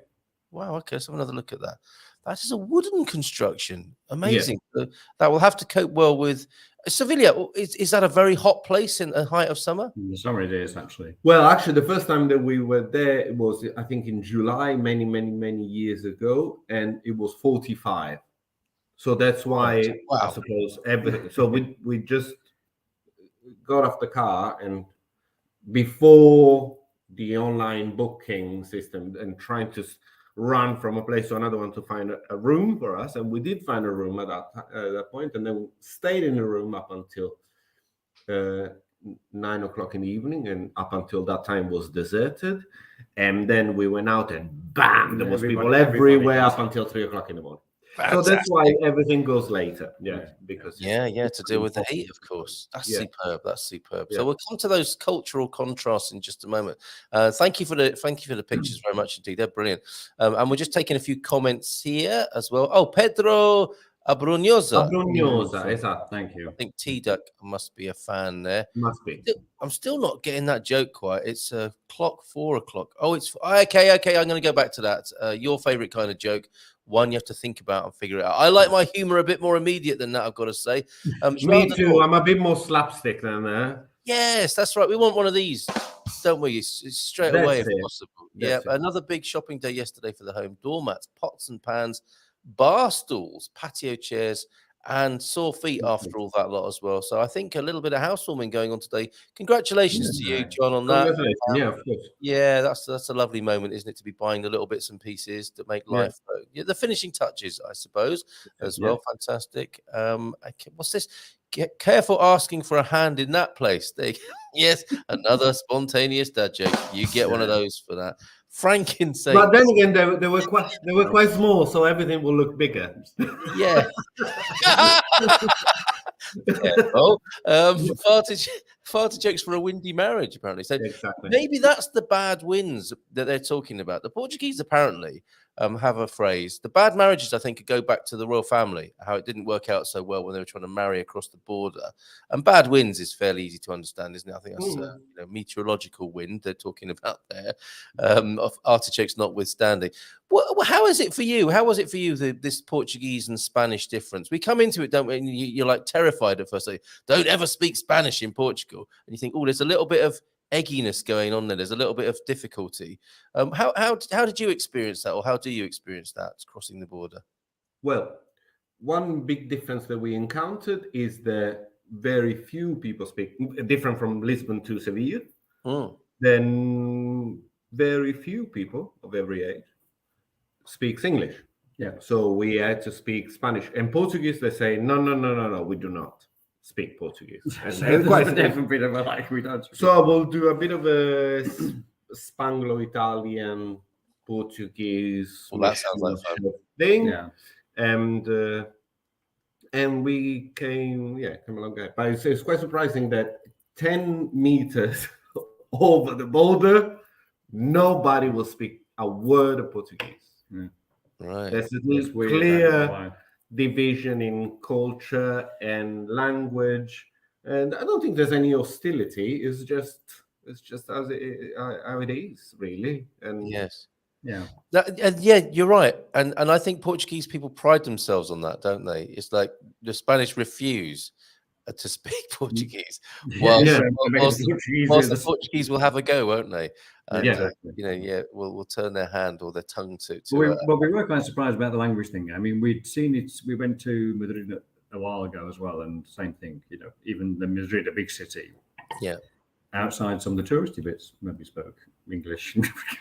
Wow, okay, let's have another look at that. That is a wooden construction. Amazing. Yeah. That will have to cope well with Sevilla. Is that a very hot place in the height of summer? In the summer it is, actually. Well, actually, the first time that we were there, it was, I think, in July, many years ago, and it was 45. So that's why, I suppose, everything. So we just got off the car, and before the online booking system and trying to run from a place to another one to find a room for us, and we did find a room at that point, and then stayed in the room up until 9 o'clock in the evening, and up until that time was deserted, and then we went out and bam, there was people everywhere up until 3 o'clock in the morning. So that's why everything goes later. Yeah, because to deal with the heat, of course. That's superb. That's superb. So we'll come to those cultural contrasts in just a moment. Thank you for the pictures very much indeed. They're brilliant. And we're just taking a few comments here as well. Oh, Pedro Abrunhosa. Abrunhosa, esatto. Thank you. I think T-Duck must be a fan there. Must be. I'm still not getting that joke quite. It's clock 4 o'clock. Oh, it's okay. I'm going to go back to that. Your favorite kind of joke. One you have to think about and figure it out. I like my humor a bit more immediate than that, I've got to say. Me too. I'm a bit more slapstick than that. Yes, that's right. We want one of these, don't we? It's straight away if possible. Another big shopping day yesterday for the home. Doormats, pots and pans, bar stools, patio chairs, and sore feet after all that lot as well. So I think a little bit of housewarming going on today. Congratulations to you, John, on that. Yeah, of course. Yeah, that's a lovely moment, isn't it, to be buying the little bits and pieces that make life. The finishing touches, I suppose, as well. Fantastic. What's this? Get careful asking for a hand in that place. Yes, another spontaneous dad joke. You get one of those for that. Frankincense. But then again, they were quite small, so everything will look bigger. Yeah. Careful. Farted jokes for a windy marriage, apparently. So maybe that's the bad winds that they're talking about. The Portuguese apparently have a phrase. The bad marriages, I think, could go back to the royal family, how it didn't work out so well when they were trying to marry across the border. And bad winds is fairly easy to understand, isn't it? I think that's meteorological wind they're talking about there, of artichokes notwithstanding. How is it for you? How was it for you, this Portuguese and Spanish difference? We come into it, don't we? And you're like terrified at first. Like, don't ever speak Spanish in Portugal. And you think, oh, there's a little bit of egginess going on there. There's a little bit of difficulty. How did you experience that, or how do you experience that crossing the border? Well, one big difference that we encountered is that very few people speak, different from Lisbon to Seville. Then very few people of every age speaks English. Yeah. So we had to speak Spanish and Portuguese. They say no, we do not speak Portuguese. And quite a different bit of a like we don't. So we'll do a bit of a Spanglo-Italian, Portuguese. Well, that sounds like fun thing. Yeah. And we came along that. But it's quite surprising that 10 meters over the border, nobody will speak a word of Portuguese. Right. There's a clear division in culture and language, and I don't think there's any hostility. It's just how it is, really. And you're right. And I think Portuguese people pride themselves on that, don't they? It's like the Spanish refuse to speak Portuguese, whilst the Portuguese will have a go, won't they? And, will turn their hand or their tongue to. We were quite surprised about the language thing. I mean, we'd seen it. We went to Madrid a while ago as well, and same thing. Even the Madrid, a big city. Yeah. Outside some of the touristy bits, nobody spoke English.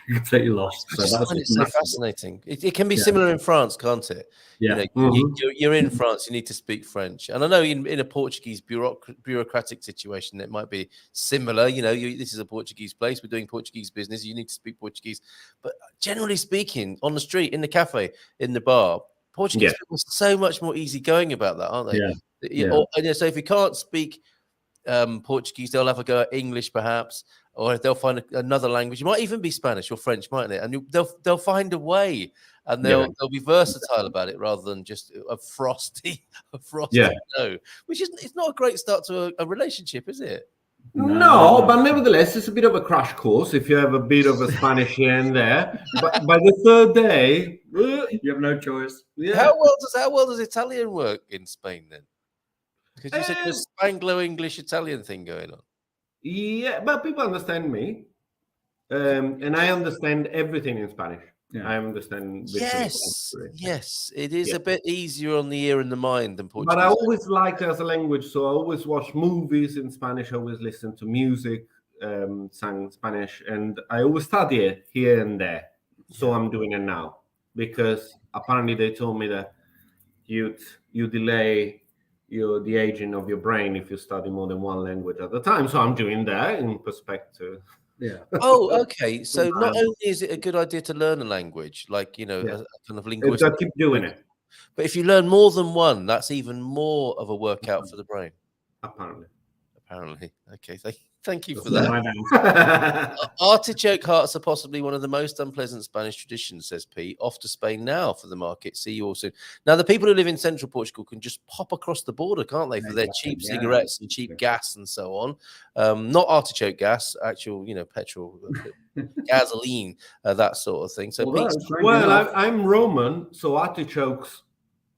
Completely lost. So it's so fascinating. It can be similar in France, can't it? Yeah. You're in France, you need to speak French. And I know in a Portuguese bureaucratic situation, it might be similar. This is a Portuguese place. We're doing Portuguese business. You need to speak Portuguese. But generally speaking, on the street, in the cafe, in the bar, Portuguese people are so much more easygoing about that, aren't they? Yeah. So if you can't speak Portuguese, they'll have a go at English perhaps, or they'll find another language. It might even be Spanish or French, mightn't it? And they'll find a way, and they'll be versatile about it rather than just a frosty no. Which it's not a great start to a relationship, is it? No, but nevertheless, it's a bit of a crash course if you have a bit of a Spanish here and there. But by the third day, you have no choice. Yeah. How well does Italian work in Spain then? Because you said there's Spanglo-English-Italian thing going on. Yeah, but people understand me. And I understand everything in Spanish. Yeah. I understand. Yes, it is a bit easier on the ear and the mind than Portuguese. But I always liked it as a language, so I always watch movies in Spanish. I always listen to music, sang Spanish, and I always study it here and there. So I'm doing it now because apparently they told me that you delay the aging of your brain if you study more than one language at a time. So I'm doing that in perspective. Yeah. Oh, okay. So not only is it a good idea to learn a language, like a kind of linguistic. I keep doing it. But if you learn more than one, that's even more of a workout for the brain. Apparently. Okay, thank you for That's that. Artichoke hearts are possibly one of the most unpleasant Spanish traditions, says Pete. Off to Spain now for the market. See you all soon. Now, the people who live in central Portugal can just pop across the border, can't they, for their cheap cigarettes and cheap gas and so on. Not artichoke gas, actual, petrol, gasoline, that sort of thing. So, well, I'm Roman, so artichokes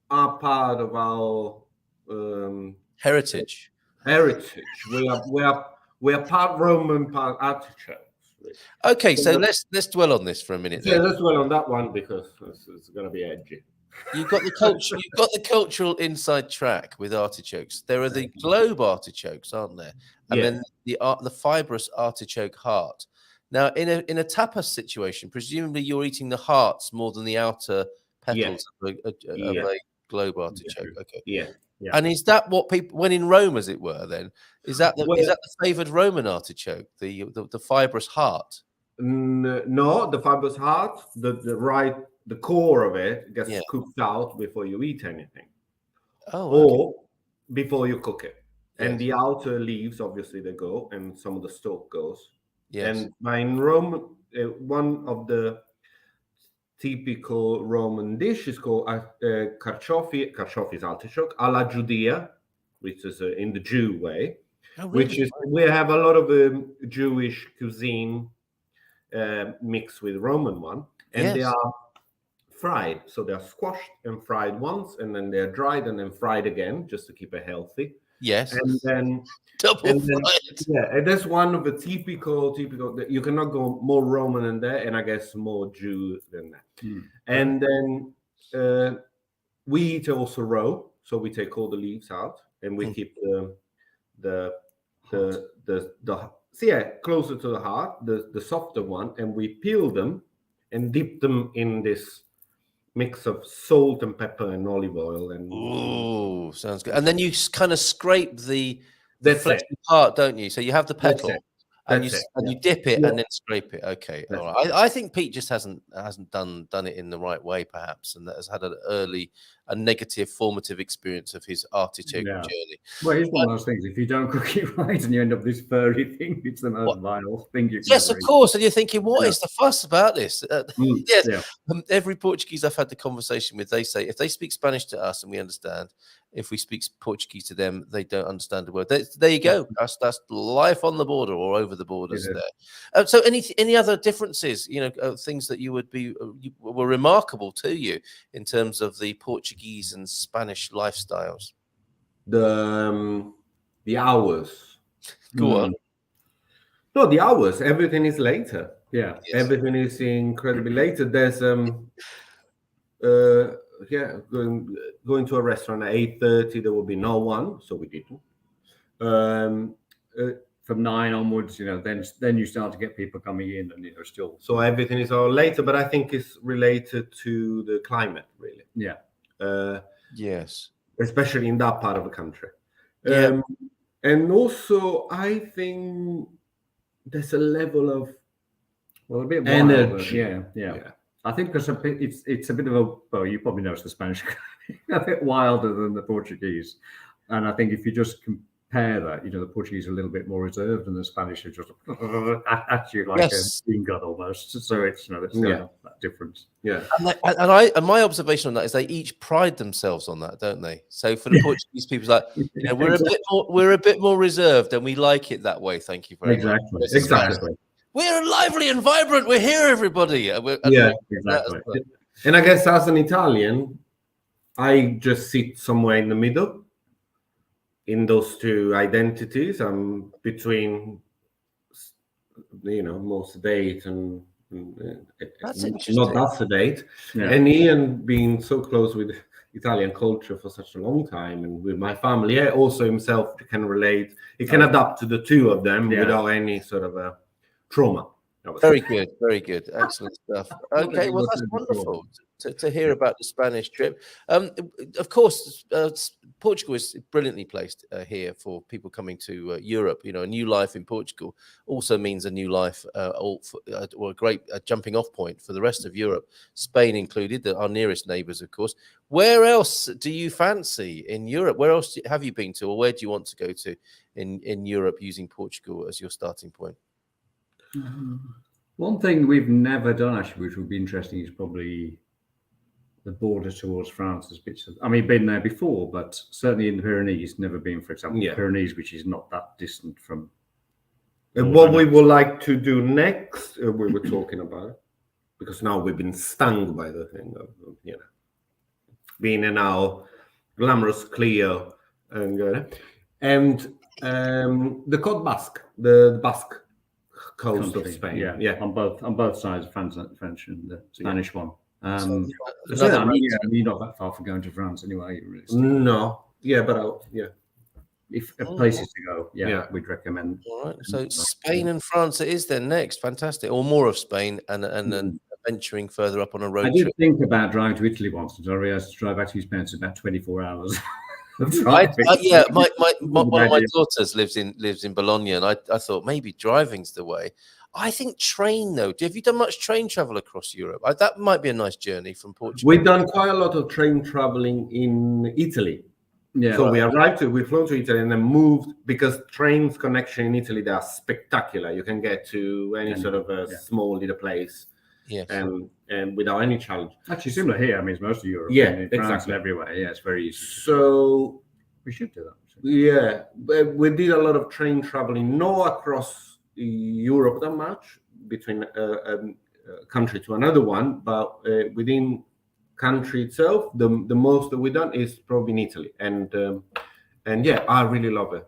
are part of our heritage. We are part Roman, part artichokes. Okay, so let's dwell on this for a minute. Yeah, let's dwell on that one because it's going to be edgy. You've got the culture. You've got the cultural inside track with artichokes. There are the globe artichokes, aren't there? And then the fibrous artichoke heart. Now, in a tapas situation, presumably you're eating the hearts more than the outer petals of a globe artichoke. Okay. Yeah. And is that what people, when in Rome, as it were, then is that the favoured Roman artichoke, the fibrous heart? No, the fibrous heart, the core of it gets cooked out before you eat anything, or before you cook it, and the outer leaves obviously they go, and some of the stalk goes. And in Rome, one of the typical Roman dish is called carciofi. Carciofi is artichoke alla Judea, which is in the Jew way. Which is we have a lot of Jewish cuisine mixed with Roman one, and they are fried. So they're squashed and fried once, and then they're dried and then fried again, just to keep it healthy. Yes, and then double fried. And that's one of the typical. You cannot go more Roman than that, and I guess more Jew than that. And then we eat also raw, so we take all the leaves out, and we keep the closer to the heart, the softer one, and we peel them and dip them in this mix of salt and pepper and olive oil. And oh, sounds good. And then you kind of scrape the fleshy part, don't you? So you have the petal. And you dip it and then scrape it. Okay, all right. I think Pete just hasn't done it in the right way, perhaps, and that has had a negative formative experience of his artichoke journey. Well, it's one of those things. If you don't cook it right and you end up this furry thing, it's the most vile thing you can. Yes, of course. And you're thinking, what is the fuss about this? Every Portuguese I've had the conversation with, they say if they speak Spanish to us and we understand, if we speak Portuguese to them, they don't understand a word. There you go. That's life on the border or over the borders there. So any other differences, things that were remarkable to you in terms of the Portuguese and Spanish lifestyles? The hours. Go on. No, the hours. Everything is later. Yeah. Yes. Everything is incredibly later. There's going to a restaurant at 8:30, there will be no one, so we didn't. From 9 onwards, then you start to get people coming in, and still. So everything is all later, but I think it's related to the climate, really. Yeah. Yes. Especially in that part of the country. Yeah. And also, I think there's a level of a bit energy. Yeah. I think it's a bit of a, well, you probably noticed the Spanish a bit wilder than the Portuguese, and I think if you just compare that, the Portuguese are a little bit more reserved, and the Spanish are just at you like a bean gun almost. So it's that difference. Yeah, and my observation on that is they each pride themselves on that, don't they? So for the Portuguese people, it's like we're a bit more reserved, and we like it that way. Thank you very much. Exactly. We're lively and vibrant. We're here, everybody. Exactly. And I guess as an Italian, I just sit somewhere in the middle in those two identities. I'm between, more sedate and not that sedate. Yeah. And Ian being so close with Italian culture for such a long time, and with my family, also himself can relate. He can adapt to the two of them without any sort of a trauma. Very good, very good. Excellent stuff. Okay, well, that's wonderful to hear about the Spanish trip. Of course, Portugal is brilliantly placed here for people coming to Europe. You know, a new life in Portugal also means a new life or a great jumping off point for the rest of Europe, Spain included, our nearest neighbours, of course. Where else do you fancy in Europe? Where else have you been to, or where do you want to go to in Europe using Portugal as your starting point? One thing we've never done, actually, which would be interesting, is probably the border towards France. There's bits of, I mean, been there before, but certainly in the Pyrenees, never been, for example, the Pyrenees, which is not that distant from. And what we would like to do next, we were talking about, because now we've been stung by the thing of, you know, being in our glamorous Clio and the Côte Basque, the Basque coast of Spain, on both sides, French and the Spanish one. You're not that far from going to France anyway. No, but if places to go, we'd recommend. All right, so Spain and France it is then next. Fantastic, or more of Spain, and then venturing further up on a road trip. I did think about driving to Italy once, and I realised to drive back to Spain, it's about 24 hours. One of my daughters lives in Bologna, and I thought maybe driving's the way. I think train, though. Have you done much train travel across Europe? That might be a nice journey from Portugal. We've done quite a lot of train traveling in Italy. Yeah. So we flew to Italy and then moved, because trains connection in Italy, they are spectacular. You can get to any sort of a small little place. Yes. And without any challenge. Actually, similar here. I mean, it's most of Europe. Yeah, France exactly. and everywhere. Yeah, it's very easy. So we should do that. Yeah, but we did a lot of train traveling, not across Europe that much, between a country to another one, but within country itself, the most that we've done is probably in Italy, and I really love it.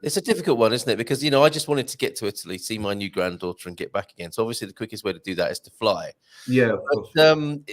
It's a difficult one, isn't it? Because I just wanted to get to Italy, see my new granddaughter, and get back again. So obviously, the quickest way to do that is to fly. Yeah, but,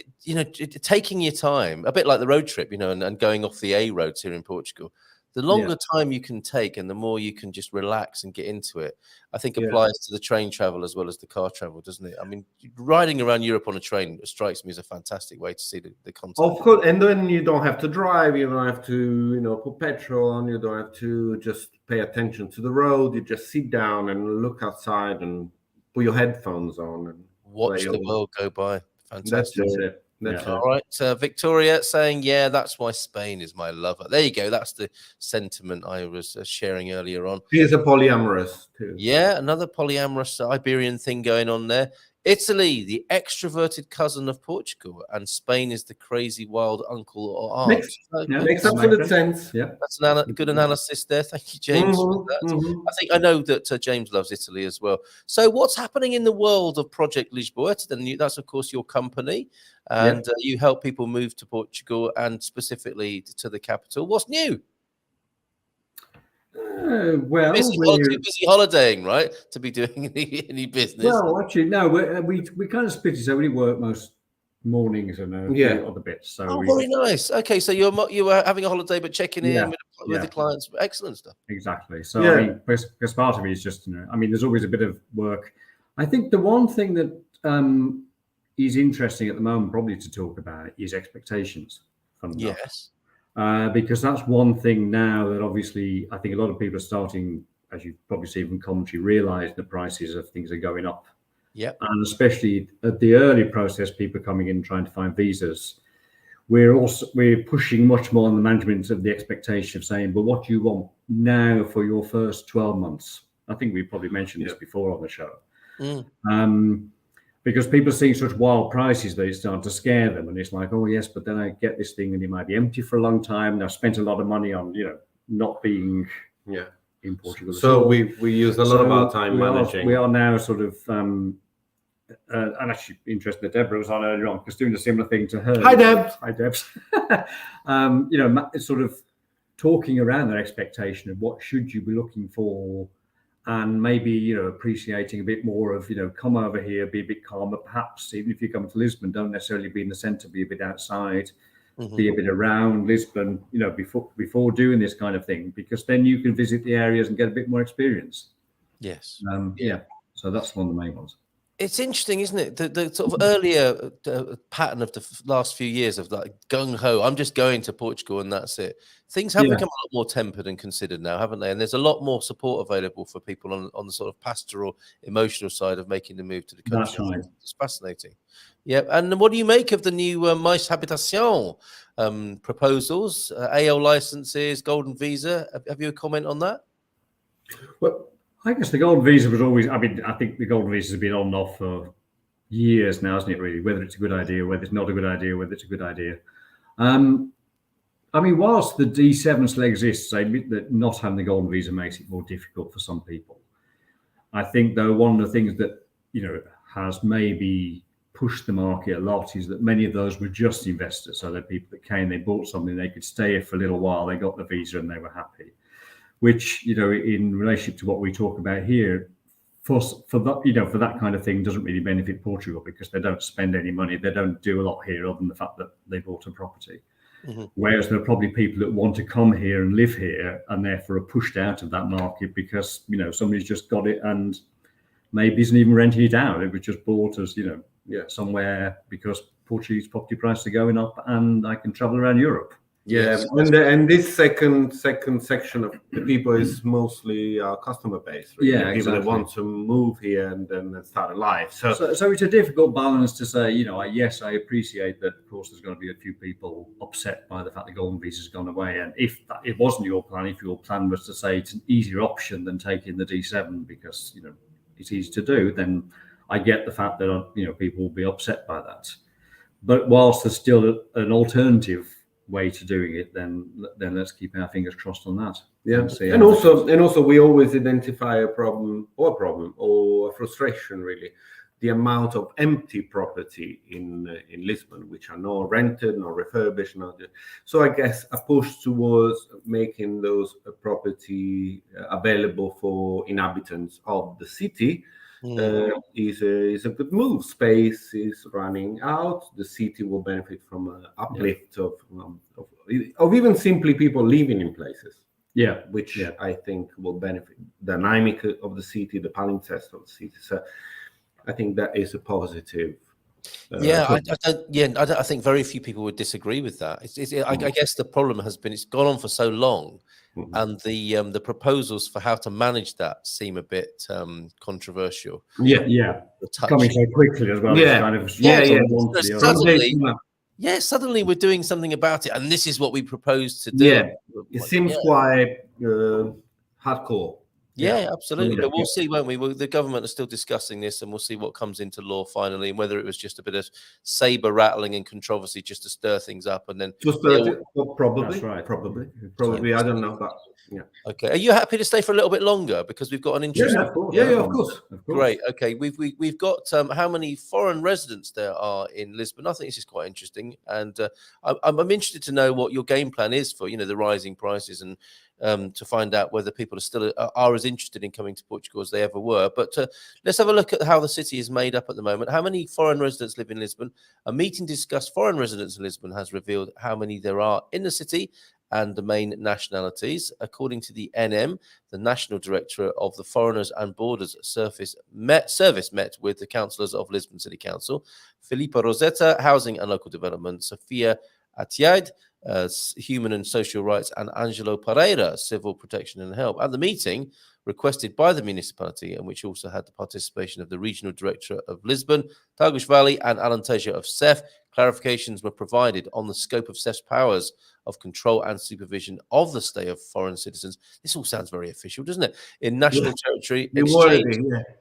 taking your time, a bit like the road trip, and going off the A roads here in Portugal. The longer time you can take, and the more you can just relax and get into it, I think applies to the train travel as well as the car travel, doesn't it? I mean, riding around Europe on a train strikes me as a fantastic way to see the continent. Of course, and then you don't have to drive, you don't have to, put petrol on, you don't have to just pay attention to the road. You just sit down and look outside and put your headphones on and watch the world go by. Fantastic. That's it. All right, Victoria saying, that's why Spain is my lover. There you go. That's the sentiment I was sharing earlier on. He is a polyamorous too. Yeah, another polyamorous Iberian thing going on there. Italy, the extroverted cousin of Portugal, and Spain is the crazy wild uncle or aunt. Makes absolute sense. Yeah, that's a good analysis there. Thank you, James, for that. I know that James loves Italy as well. So, what's happening in the world of Project Lisboa? That's of course your company, and you help people move to Portugal and specifically to the capital. What's new? Well, too busy holidaying, right, to be doing any business. Well, actually, no. We kind of split it, so we work most mornings and other bits. So very nice. Okay, so you were having a holiday, but checking in with the clients. Excellent stuff. Exactly. So I mean, because part of it is just I mean, there's always a bit of work. I think the one thing that is interesting at the moment, probably to talk about, is expectations. Yes. Because that's one thing now that obviously I think a lot of people are starting, as you probably see from commentary, realize the prices of things are going up. Yeah. And especially at the early process, people coming in trying to find visas, we're pushing much more on the management of the expectation of saying, but what do you want now for your first 12 months? I think we probably mentioned this before on the show. Because people are seeing such wild prices, they start to scare them. And it's like, oh, yes, but then I get this thing and it might be empty for a long time. And I've spent a lot of money on, not being in Portugal. So we use a lot of our time managing. We are now sort of, and actually interested that Deborah was on earlier on, because doing a similar thing to her. Hi, Deb. Hi, Debs. Sort of talking around that expectation of what should you be looking for, and maybe, appreciating a bit more of, come over here, be a bit calmer. Perhaps even if you come to Lisbon, don't necessarily be in the centre, be a bit outside, be a bit around Lisbon, before doing this kind of thing, because then you can visit the areas and get a bit more experience. Yes. Yeah, so that's one of the main ones. It's interesting, isn't it? The sort of earlier pattern of the last few years of like gung ho. I'm just going to Portugal and that's it. Things have become a lot more tempered and considered now, haven't they? And there's a lot more support available for people on the sort of pastoral, emotional side of making the move to the country. That's right. It's fascinating. Yeah. And what do you make of the new Mais Habitation proposals, AL licenses, golden visa? Have you a comment on that? Well, I guess the golden visa was always, I mean, I think the golden visa has been on and off for years now, hasn't it, really? Whether it's a good idea, whether it's not a good idea, whether it's a good idea. I mean, whilst the D7 still exists, I admit that not having the golden visa makes it more difficult for some people. I think, though, one of the things that, has maybe pushed the market a lot is that many of those were just investors. So they're people that came, they bought something, they could stay here for a little while, they got the visa and they were happy. Which, in relationship to what we talk about here, for that, for that kind of thing doesn't really benefit Portugal because they don't spend any money. They don't do a lot here other than the fact that they bought a property. Mm-hmm. Whereas there are probably people that want to come here and live here and therefore are pushed out of that market because, somebody's just got it and maybe isn't even renting it out. It was just bought as, somewhere because Portuguese property prices are going up and I can travel around Europe. Yeah, and this second section of the people is mostly our customer base. Really. Yeah, people that want to move here and then start a life. So it's a difficult balance to say. Yes, I appreciate that. Of course, there's going to be a few people upset by the fact the golden visa's gone away. And if it wasn't your plan, if your plan was to say it's an easier option than taking the D7 because it's easy to do, then I get the fact that people will be upset by that. But whilst there's still an alternative way to doing it, then let's keep our fingers crossed on that. Yeah, and also we always identify a problem or a frustration, really, the amount of empty property in Lisbon, which are not rented, not refurbished, so I guess a push towards making those property available for inhabitants of the city. Is a good move. Space is running out. The city will benefit from an uplift of even simply people living in places. Yeah, which I think will benefit the dynamic of the city, the palimpsest of the city. So I think that is a positive. I think very few people would disagree with that. I guess the problem has been it's gone on for so long. Mm-hmm. And the proposals for how to manage that seem a bit controversial. Yeah. Coming so quickly as well. Suddenly we're doing something about it, and this is what we propose to do. Yeah, it seems quite hardcore. Yeah, absolutely. But we'll see, won't we? The government are still discussing this, and we'll see what comes into law finally, and whether it was just a bit of saber rattling and controversy just to stir things up, and then probably. That's right. Probably. I don't know, but yeah. Okay. Are you happy to stay for a little bit longer because we've got an interesting? Of course. Great. Okay. We've got how many foreign residents there are in Lisbon? I think this is quite interesting, and I'm interested to know what your game plan is for the rising prices and. To find out whether people are as interested in coming to Portugal as they ever were. But let's have a look at how the city is made up at the moment. How many foreign residents live in Lisbon? A meeting to discuss foreign residents in Lisbon has revealed how many there are in the city and the main nationalities. According to the NM, the National Director of the Foreigners and Borders Service met with the councillors of Lisbon City Council, Filipa Rosetta, Housing and Local Development, Sofia Atiaid, Human and Social Rights, and Angelo Pereira, Civil Protection and Help. At the meeting, requested by the municipality, and which also had the participation of the Regional Director of Lisbon, Tagus Valley, and Alentejo of CEF, clarifications were provided on the scope of CEF's powers of control and supervision of the stay of foreign citizens. This all sounds very official, doesn't it? In national territory exchange.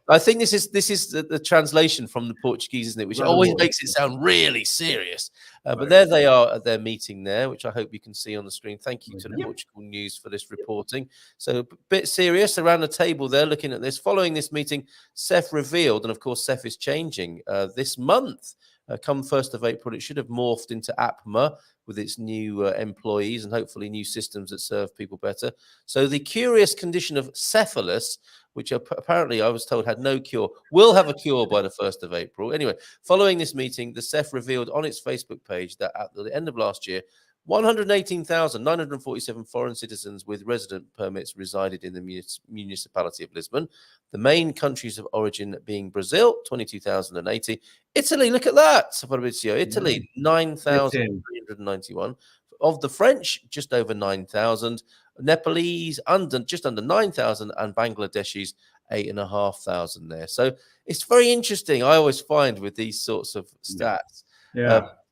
I think this is the translation from the Portuguese, isn't it? Which always makes it sound really serious. But there they are at their meeting there, which I hope you can see on the screen. Thank you to the Portugal News for this reporting. So a bit serious around the table there, looking at this. Following this meeting, CEF revealed, and of course CEF is changing this month. Come 1st of April, it should have morphed into APMA with its new employees and hopefully new systems that serve people better. So the curious condition of cephalus, which apparently I was told had no cure, will have a cure by the 1st of April. Anyway, following this meeting, the CEF revealed on its Facebook page that at the end of last year, 118,947 foreign citizens with resident permits resided in the municipality of Lisbon. The main countries of origin being Brazil, 22,080. Italy, look at that, Fabrizio. Italy, 9,391. Of the French, just over 9,000. Nepalese, just under 9,000. And Bangladeshis, 8,500 there. So it's very interesting. I always find with these sorts of stats.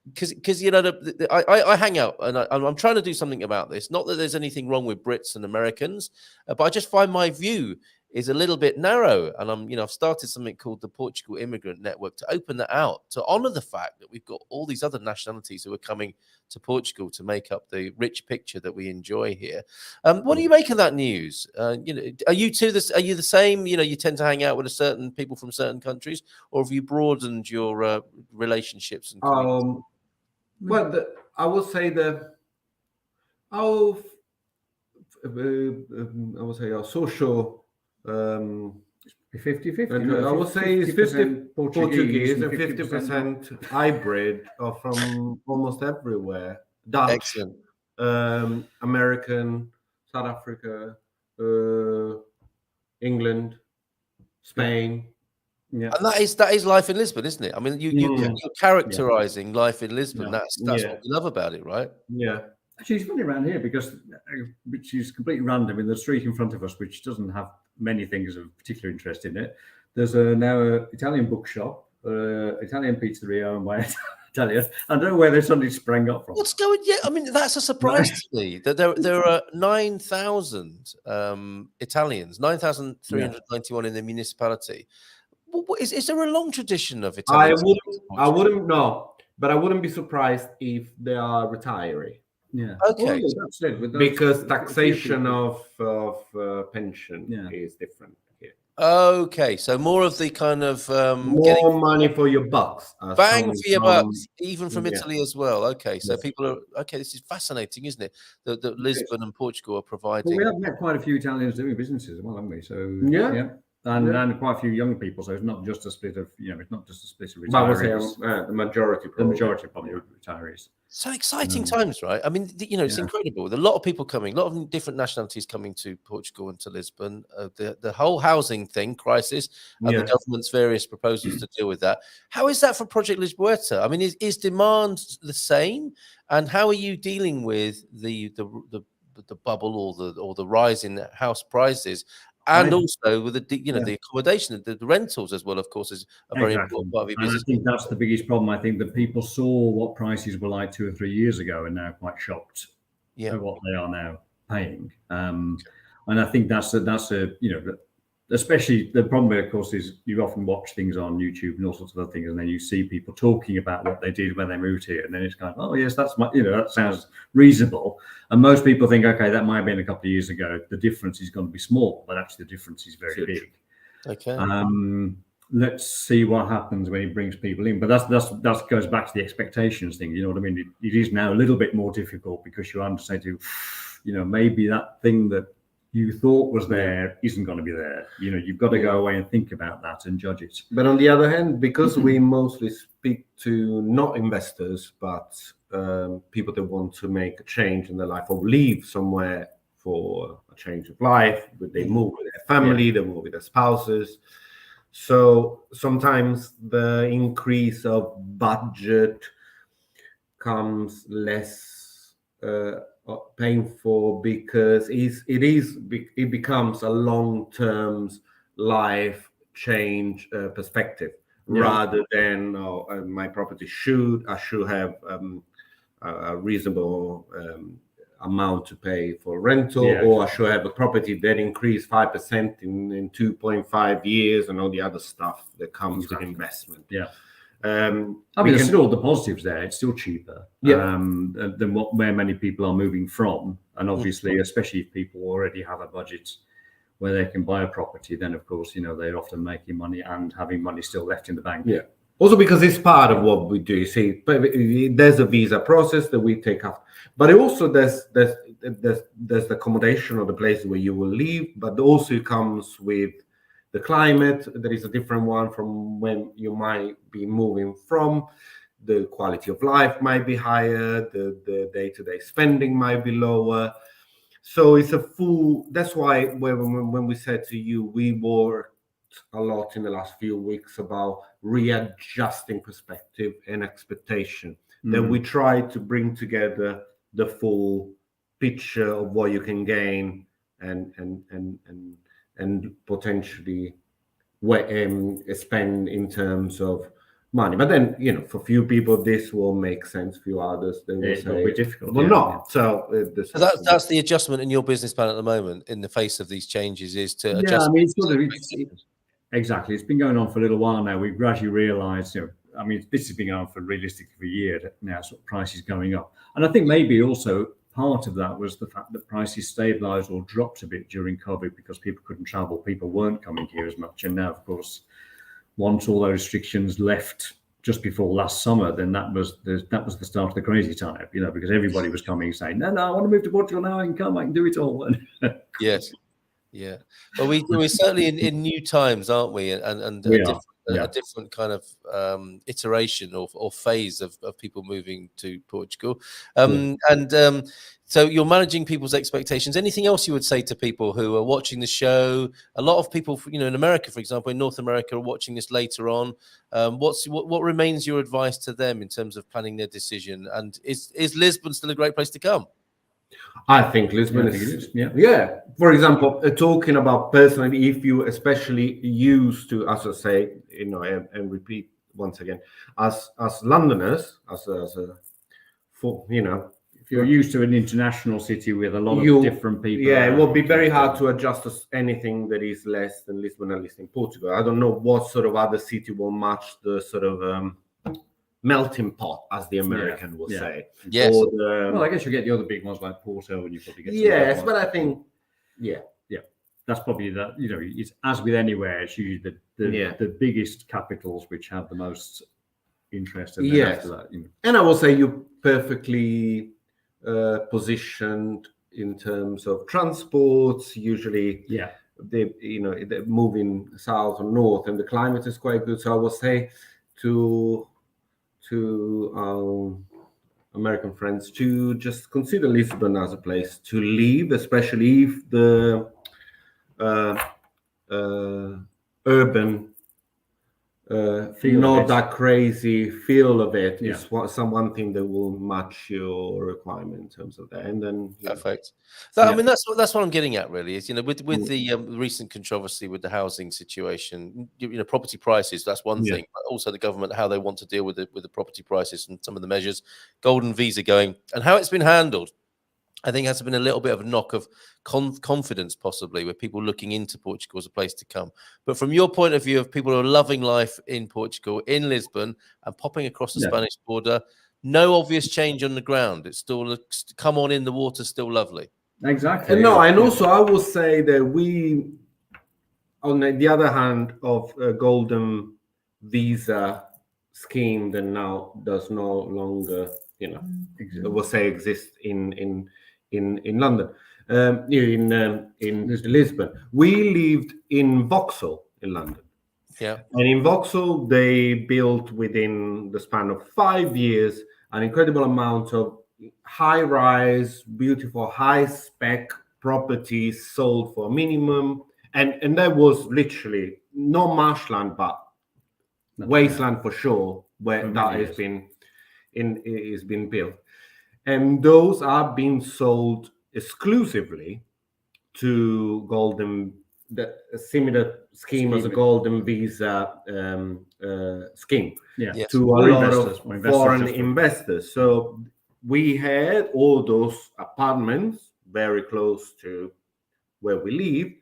Because you know, I hang out and I'm trying to do something about this. Not that there's anything wrong with Brits and Americans, but I just find my view is a little bit narrow. And I've started something called the Portugal Immigrant Network to open that out, to honour the fact that we've got all these other nationalities who are coming to Portugal to make up the rich picture that we enjoy here. What do you make of that news? Are you the same? You tend to hang out with certain people from certain countries, or have you broadened your relationships and well, I would say our social 50-50. I would say it's 50 Portuguese and 50% hybrid from almost everywhere. Dutch, American, South Africa, England, Spain. Yeah, and that is life in Lisbon, isn't it? I mean, you're characterizing life in Lisbon. That's what we love about it, right? Yeah. Actually, it's funny around here because, which is completely random, in the street in front of us, which doesn't have many things of particular interest in it. There's now an Italian bookshop, Italian pizzeria owned by Italians. I don't know where they suddenly sprang up from. What's going? Yeah, I mean, that's a surprise to me that there are 9,000 Italians, 9,391 in the municipality. Is there a long tradition of Italians? I wouldn't know, but I wouldn't be surprised if they are retiring. Yeah. Okay. Well, that's it. Because taxation of pension is different here. Okay, so more of the kind of more money for your bucks, bang for your bucks, even from Italy as well. Okay, so people are This is fascinating, isn't it? That Lisbon and Portugal are providing. Well, we have met quite a few Italians doing businesses as well, haven't we? So yeah. And quite a few young people, so it's not just a split of, it's not just a split of retirees. But the majority probably retirees. So exciting times, right? I mean, it's incredible. There's a lot of people coming, a lot of different nationalities coming to Portugal and to Lisbon. The whole housing crisis, and the government's various proposals to deal with that. How is that for Project Lisboeta? I mean, is demand the same? And how are you dealing with the bubble or the rise in house prices? And also with the accommodation, the rentals as well, of course, is a very important part of your business. I think that's the biggest problem. I think that people saw what prices were like 2 or 3 years ago and now quite shocked at what they are now paying. And I think that's especially the problem, of course, is you often watch things on YouTube and all sorts of other things, and then you see people talking about what they did when they moved here, and then it's kind of, oh yes, that's that sounds reasonable. And most people think, okay, that might have been a couple of years ago. The difference is going to be small, but actually the difference is very big. Okay. Let's see what happens when he brings people in. But that goes back to the expectations thing. You know what I mean? It is now a little bit more difficult because you understand maybe that thing that you thought was there isn't going to be there. You've got to go away and think about that and judge it. But on the other hand, because we mostly speak to not investors, but people that want to make a change in their life or leave somewhere for a change of life, they move with their family, they move with their spouses. So sometimes the increase of budget comes less painful because it becomes a long-term life change perspective rather than my property I should have a reasonable amount to pay for rental, or I should have a property that increased 5% in 2.5 years, and all the other stuff that comes with investment. There's still all the positives there. It's still cheaper than where many people are moving from. And obviously, especially if people already have a budget where they can buy a property, then of course, they're often making money and having money still left in the bank. Yeah. Also because it's part of what we do. You see, there's a visa process that we take off. But also there's the accommodation or the place where you will live, but also it comes with the climate. There is a different one from when you might be moving from. the quality of life might be higher, the day-to-day spending might be lower. So it's a full. That's why when we said to you, we worked a lot in the last few weeks about readjusting perspective and expectation. That we try to bring together the full picture of what you can gain and potentially spend in terms of money. But then, for few people this will make sense. Few others they will say it'll be difficult. Well, not. So So that's the adjustment in your business plan at the moment, in the face of these changes, is to adjust. Yeah, I mean, exactly. It's been going on for a little while now. We've gradually realised, this has been going on for realistically for a year now. Sort of prices going up, and I think maybe also part of that was the fact that prices stabilised or dropped a bit during COVID because people couldn't travel, people weren't coming here as much, and now, of course, once all those restrictions left just before last summer, then that was the start of the crazy time, because everybody was coming saying, no, I want to move to Portugal now. I can come, I can do it all. Yes, yeah. Well, we're certainly in new times, aren't we? And a different kind of iteration or phase of people moving to Portugal. So you're managing people's expectations. Anything else you would say to people who are watching the show? A lot of people, in America, for example, in North America, are watching this later on. What remains your advice to them in terms of planning their decision? And is Lisbon still a great place to come? I think Lisbon is. Yeah. For example, talking about personally, if you especially used to, as I say, and repeat once again, as Londoners, if you're used to an international city with a lot of different people. Yeah, it will be very hard to adjust to anything that is less than Lisbon, at least in Portugal. I don't know what sort of other city will match the sort of melting pot, as the American will say. Yes. Well, I guess you get the other big ones like Porto, and you probably get. Yes, but I think, that's probably that. It's as with anywhere, it's usually the biggest capitals which have the most interest. And after that, and I will say you perfectly positioned in terms of transports. Usually, they're moving south or north, and the climate is quite good. So I will say to American friends to just consider Lisbon as a place to live, especially if the urban not that crazy feel of it is one thing that will match your requirement in terms of that. And then perfect. I mean, that's what I'm getting at, really. Is with the recent controversy with the housing situation, property prices. That's one thing, but also the government, how they want to deal with the property prices and some of the measures, golden visa going, and how it's been handled. I think has been a little bit of a knock of confidence, possibly, with people looking into Portugal as a place to come. But from your point of view of people who are loving life in Portugal, in Lisbon, and popping across the Spanish border, no obvious change on the ground. It still looks, come on in, the water's still lovely. Exactly. And also I will say that we, on the other hand, of a golden visa scheme that now does no longer, exist in London, in Lisbon. We lived in Vauxhall in London. Yeah. And in Vauxhall, they built within the span of 5 years an incredible amount of high-rise, beautiful, high-spec properties sold for minimum. And that was literally no marshland, but wasteland for sure, where that has been built. And those are being sold exclusively to a similar scheme as a golden visa scheme to a lot of foreign investors. So we had all those apartments very close to where we live.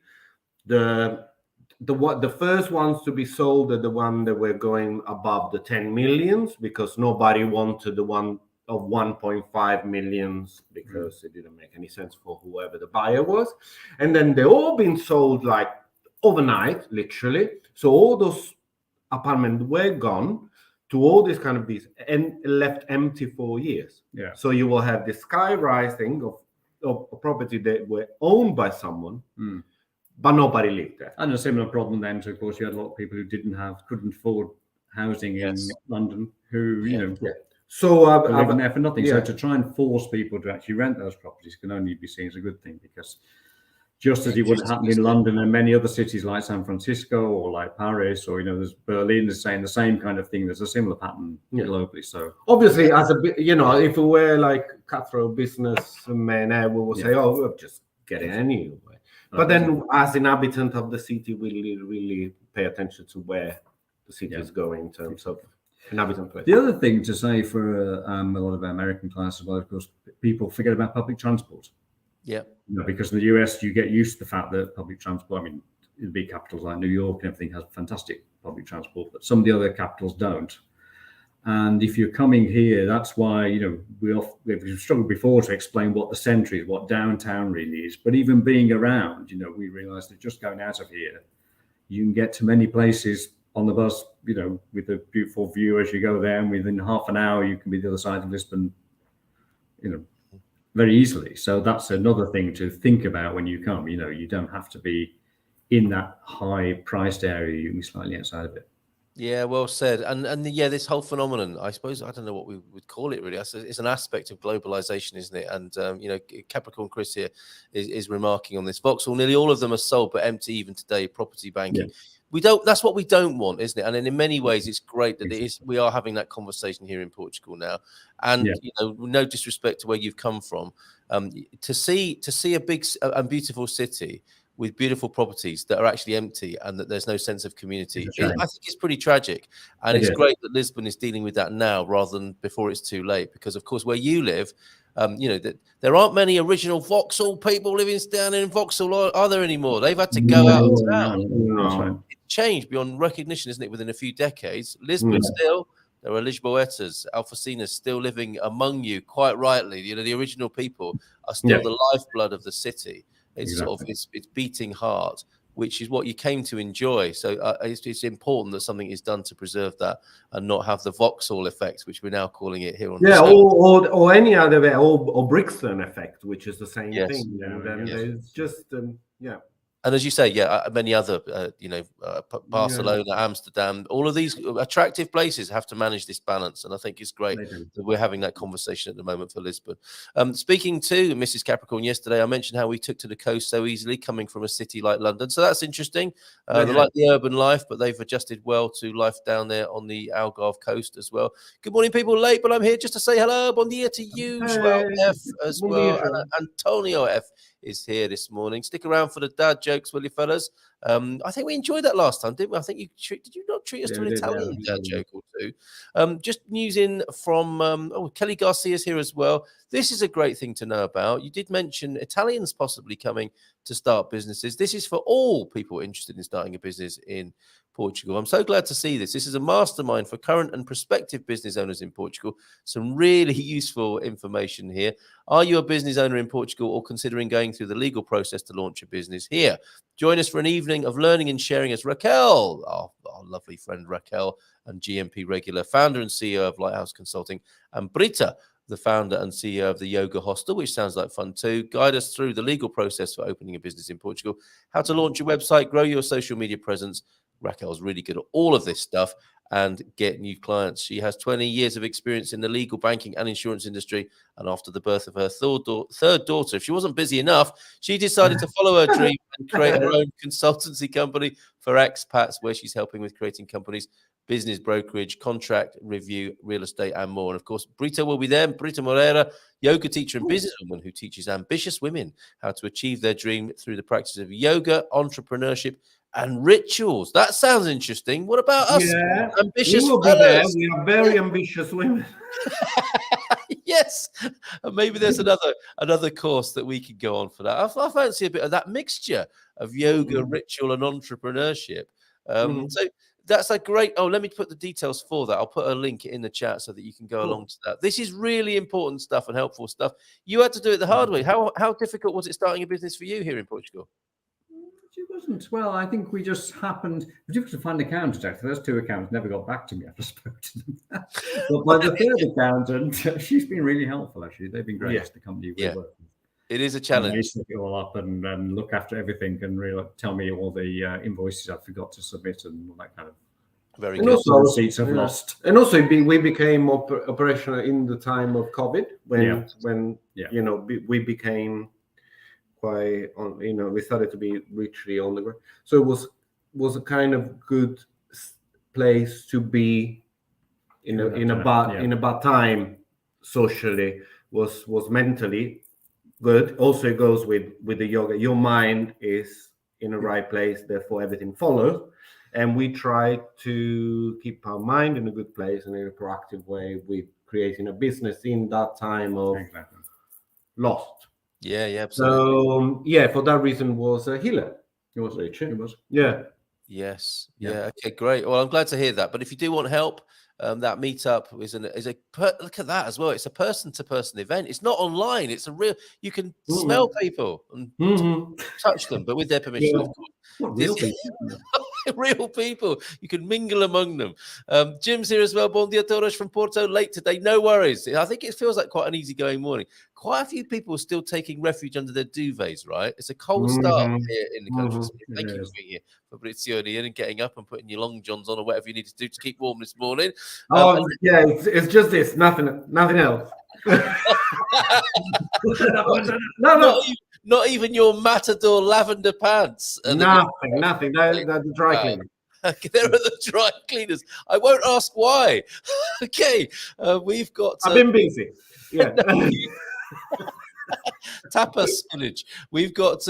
The first ones to be sold are the one that were going above the 10 millions, because nobody wanted the one of 1.5 millions because it didn't make any sense for whoever the buyer was. And then they all been sold like overnight, literally. So all those apartments were gone to all this kind of these and left empty for years. Yeah. So you will have this sky rising of a property that were owned by someone, but nobody lived there. And a similar problem then, so of course you had a lot of people who couldn't afford housing in London who, So are living there for nothing. Yeah. So to try and force people to actually rent those properties can only be seen as a good thing, because just as it would happen in London and many other cities like San Francisco or like Paris, or there's Berlin is saying the same kind of thing. There's a similar pattern globally. So obviously, as if we were like cutthroat businessmen, we will say, "Oh, we'll just get it anyway." But then, as inhabitant of the city, we really pay attention to where the city is going in terms of inhabitant place. The other thing to say for a lot of American clients as well, of course, people forget about public transport. Yeah. Because in the US, you get used to the fact that public transport, I mean, the big capitals like New York and everything has fantastic public transport, but some of the other capitals don't. And if you're coming here, that's why, we've struggled before to explain what the centre is, what downtown really is. But even being around, we realise that just going out of here, you can get to many places on the bus, with a beautiful view as you go there. And within half an hour, you can be the other side of Lisbon, very easily. So that's another thing to think about when you come. You don't have to be in that high priced area. You can be slightly outside of it. Yeah, well said. And this whole phenomenon, I suppose, I don't know what we would call it really. It's an aspect of globalization, isn't it? And Capricorn Chris here is remarking on this. Vauxhall, nearly all of them are sold but empty even today. Property banking. Yeah. That's what we don't want, isn't it? And in many ways, it's great that we are having that conversation here in Portugal now. And no disrespect to where you've come from, to see a big and beautiful city with beautiful properties that are actually empty and that there's no sense of community, I think it's pretty tragic. And it's great that Lisbon is dealing with that now rather than before it's too late. Because of course, where you live, that there aren't many original Vauxhall people living down in Vauxhall, are there anymore? They've had to go out of town. No. It's changed beyond recognition, isn't it? Within a few decades, Lisbon still. There are Lisboetas, Alfacinas still living among you, quite rightly. The original people are still the lifeblood of the city. It's sort of it's beating heart, which is what you came to enjoy. So it's important that something is done to preserve that and not have the Vauxhall effect, which we're now calling it here on the show. Or any other way, or Brixton effect, which is the same thing. And then it's just And as you say, many other, Barcelona, Amsterdam, all of these attractive places have to manage this balance. And I think it's great that we're having that conversation at the moment for Lisbon. Speaking to Mrs. Capricorn yesterday, I mentioned how we took to the coast so easily coming from a city like London. So that's interesting. They like the urban life, but they've adjusted well to life down there on the Algarve coast as well. Good morning, people. Late, but I'm here just to say hello. Bon dia to you, João F. as well. And Antonio F. is here this morning. Stick around for the dad jokes, will you, fellas? I think we enjoyed that last time, didn't we? I think did you not treat us to an Italian dad joke or two? Just news in from Kelly Garcia's here as well. This is a great thing to know about. You did mention Italians possibly coming to start businesses. This is for all people interested in starting a business in Portugal. I'm so glad to see this. This is a mastermind for current and prospective business owners in Portugal. Some really useful information here. Are you a business owner in Portugal or considering going through the legal process to launch a business here? Join us for an evening of learning and sharing as Raquel, our lovely friend Raquel, and GMP regular, founder and CEO of Lighthouse Consulting, and Brita, the founder and CEO of the Yoga Hostel, which sounds like fun too. Guide us through the legal process for opening a business in Portugal, how to launch your website, grow your social media presence. Raquel's really good at all of this stuff and get new clients. She has 20 years of experience in the legal, banking and insurance industry. And after the birth of her third daughter, if she wasn't busy enough, she decided to follow her dream and create her own consultancy company for expats, where she's helping with creating companies, business brokerage, contract review, real estate, and more. And of course, Brita will be there. Brita Moreira, yoga teacher and businesswoman who teaches ambitious women how to achieve their dream through the practice of yoga, entrepreneurship, and rituals. That sounds interesting. What about us? Yeah, ambitious we will be there. We are very ambitious women. Yes, and maybe there's another course that we could go on for that. I fancy a bit of that mixture of yoga, ritual, and entrepreneurship. So that's a great. Oh, let me put the details for that. I'll put a link in the chat so that you can go along to that. This is really important stuff and helpful stuff. You had to do it the hard way. How difficult was it starting a business for you here in Portugal? It wasn't. Well, I think we just happened. It was difficult to find accountants, actually. Those two accountants never got back to me after I spoke to them. But by the third accountant, she's been really helpful, actually. They've been great. The company we work with. It is a challenge. They set it all up and look after everything and really tell me all the invoices I forgot to submit and all that kind of. Very And good. also, seats have lost. And also, we became operational in the time of COVID when we became quite on. We started to be literally on the ground. So it was a kind of good place to be in a bad time socially. Was mentally good. Also, it goes with the yoga. Your mind is in the right place, therefore everything follows. And we try to keep our mind in a good place and in a proactive way with creating a business in that time of lost. Yeah, absolutely. So for that reason was a healer. It was. It was. Yeah. Yes. Yeah. Okay. Great. Well, I'm glad to hear that. But if you do want help, that meetup look at that as well. It's a person-to-person event. It's not online. It's a real. You can smell people and touch them, but with their permission, of course. Not real people. Real people. You can mingle among them. Jim's here as well. Bom dia todos from Porto. Late today. No worries. I think it feels like quite an easygoing morning. Quite a few people are still taking refuge under their duvets, right? It's a cold start here in the country. So thank you for being here, Fabrizio and Ian, and getting up and putting your long johns on or whatever you need to do to keep warm this morning. It's just this. Nothing else. No. Not even your Matador lavender pants. Nothing. They're the dry cleaning. They're at the dry cleaners. I won't ask why. Okay, we've got. I've been busy. Yeah. Tapa spinach. We've got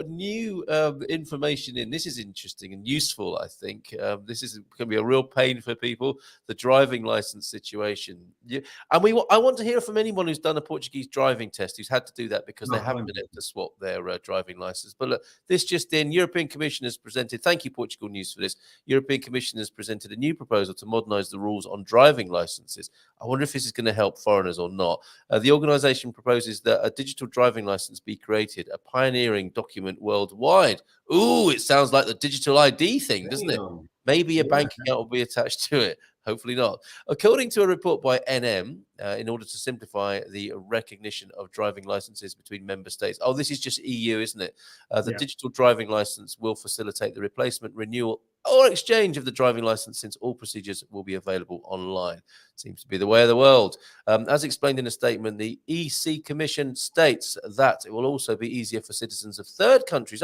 new information in. This is interesting and useful, I think. This is going to be a real pain for people. The driving license situation. And I want to hear from anyone who's done a Portuguese driving test, who's had to do that because they haven't been able to swap their driving license. But look, this just in: European Commission has presented. Thank you, Portugal News, for this. European Commission has presented a new proposal to modernise the rules on driving licenses. I wonder if this is going to help foreigners or not. The organisation proposes that a digital driving license be created, a pioneering document worldwide. Ooh, it sounds like the digital ID thing, doesn't it? Maybe a bank account will be attached to it. Hopefully not. According to a report by NM, in order to simplify the recognition of driving licenses between member states. Oh, this is just EU, isn't it? The digital driving license will facilitate the replacement, renewal, or exchange of the driving license, since all procedures will be available online. Seems to be the way of the world. As explained in a statement, the EC Commission states that it will also be easier for citizens of third countries,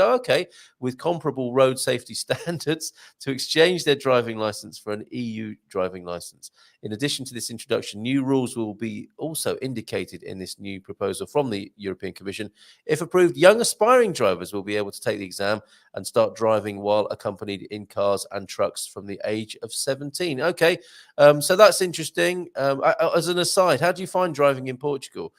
with comparable road safety standards, to exchange their driving license for an EU driving license. In addition to this introduction, new rules will be also indicated in this new proposal from the European Commission. If approved, young aspiring drivers will be able to take the exam and start driving while accompanied in cars and trucks from the age of 17. Okay, so that's interesting. As an aside, how do you find driving in Portugal?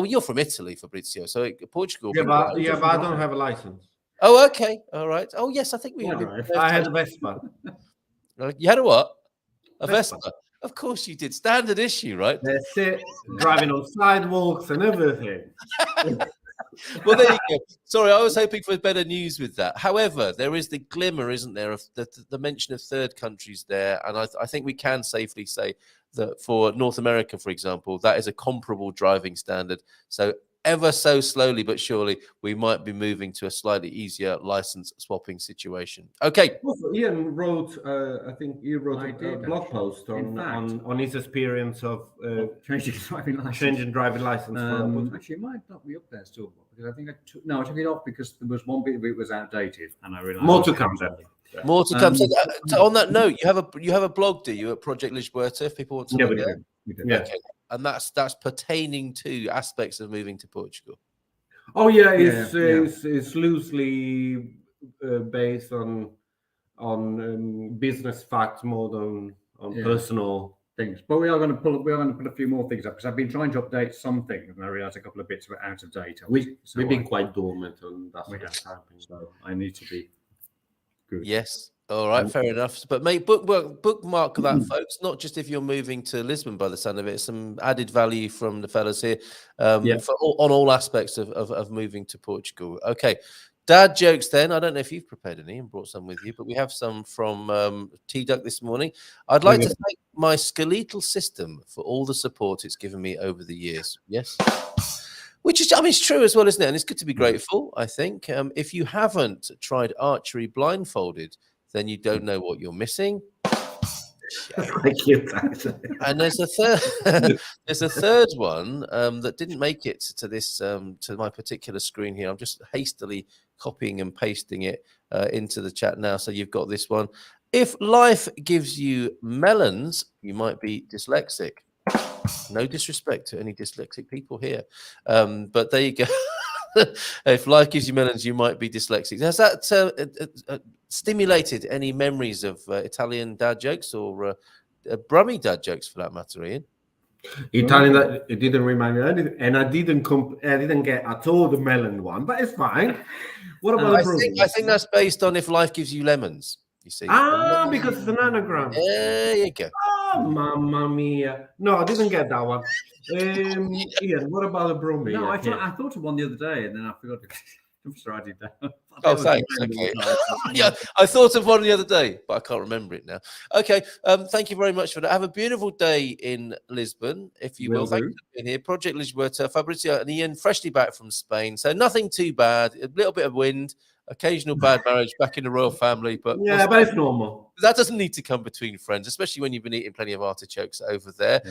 You're from Italy, Fabrizio, so Portugal. But I don't have a license. Oh, okay, all right. Oh, yes, I think we. I had a Vespa. You had a what? A Vespa. Of course you did. Standard issue, right? That's it. Driving on sidewalks and everything. Well, there you go. Sorry, I was hoping for better news with that. However, there is the glimmer, isn't there, of the mention of third countries there. And I think we can safely say that for North America, for example, that is a comparable driving standard. So ever so slowly but surely, we might be moving to a slightly easier license swapping situation. Okay. Also, Ian wrote, I think he wrote a blog post on his experience of changing driving license. Actually, it might not be up there still, because I think I took it off because there was one bit of it was outdated, and I realized more to come. More to come. So on that note, you have a blog, do you, at Project Lisboeta, if people want to look at it? We do. Yeah. Okay. And that's pertaining to aspects of moving to Portugal. Oh yeah, it's loosely based on business facts more than on personal things. But we are going to put a few more things up, because I've been trying to update some things, and I realised a couple of bits were out of date. We've been quite dormant on that. So I need to be good. Yes. All right, fair enough. But mate, bookmark that, folks. Not just if you're moving to Lisbon, by the sound of it. Some added value from the fellas here on all aspects of moving to Portugal. Okay, dad jokes then. I don't know if you've prepared any and brought some with you, but we have some from T-Duck this morning. I'd like to thank my skeletal system for all the support it's given me over the years. Yes. Which is, it's true as well, isn't it? And it's good to be grateful, I think. If you haven't tried archery blindfolded, then you don't know what you're missing. That's quite cute, actually. And there's a third, there's a third one that didn't make it to this to my particular screen here. I'm just hastily copying and pasting it into the chat now. So you've got this one. If life gives you melons, you might be dyslexic. No disrespect to any dyslexic people here, but there you go. If life gives you melons, you might be dyslexic. Has that stimulated any memories of Italian dad jokes or Brummie dad jokes, for that matter, Ian? Italian, that it didn't remind me of anything, and I didn't get at all the melon one, but it's fine. What about the Brummie? I think that's based on if life gives you lemons. You see? Because it's an anagram. There you go. Oh, mamma mia! No, I didn't get that one. Ian, what about the Brummie? No, I thought of one the other day, and then I forgot to write it down. Oh, thanks. Okay. Yeah, I thought of one the other day, but I can't remember it now. Okay. Thank you very much for that. Have a beautiful day in Lisbon, if you will. Thank you for being here. Project Lisboeta, Fabrizio and Ian, freshly back from Spain. So nothing too bad. A little bit of wind, occasional bad marriage back in the royal family, but yeah, but it's normal. That doesn't need to come between friends, especially when you've been eating plenty of artichokes over there.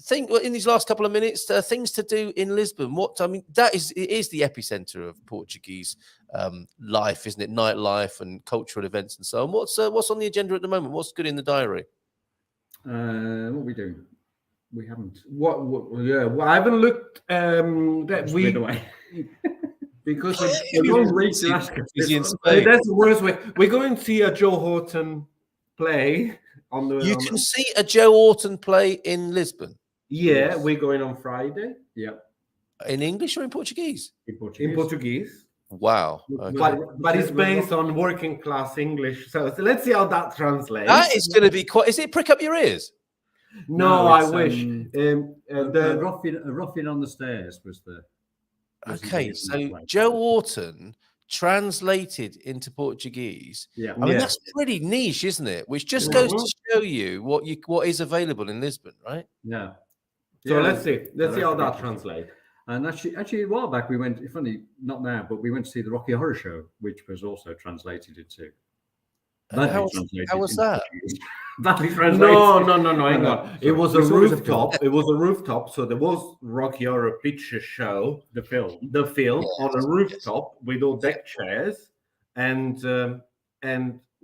Think in these last couple of minutes, things to do in Lisbon. It is the epicenter of Portuguese life, isn't it? Nightlife and cultural events and so on. What's on the agenda at the moment? What's good in the diary? What are we doing? We haven't. Yeah, well, I haven't looked. That we away. Because that's the worst way. We're going to see a Joe Horton play on the. You can see a Joe Horton play in Lisbon. Yeah, yes. We're going on Friday. Yeah. In English or in Portuguese? In Portuguese. Wow. Okay. But it's based on working class English. So let's see how that translates. That is going to be quite. Is it prick up your ears? No, I wish. The ruffian on the stairs was the. Okay, so Joe Horton translated into Portuguese. Yeah, I mean that's pretty niche, isn't it? Which just goes to show you what is available in Lisbon, right? Yeah. So let's see how that translates. And actually, a while back we went. Funny, not now, but we went to see the Rocky Horror Show, which was also translated into. How was that? Badly translated. No. Hang on. It was a rooftop. It was a rooftop. So there was Rocky Horror Picture Show, the film on a rooftop with all deck chairs and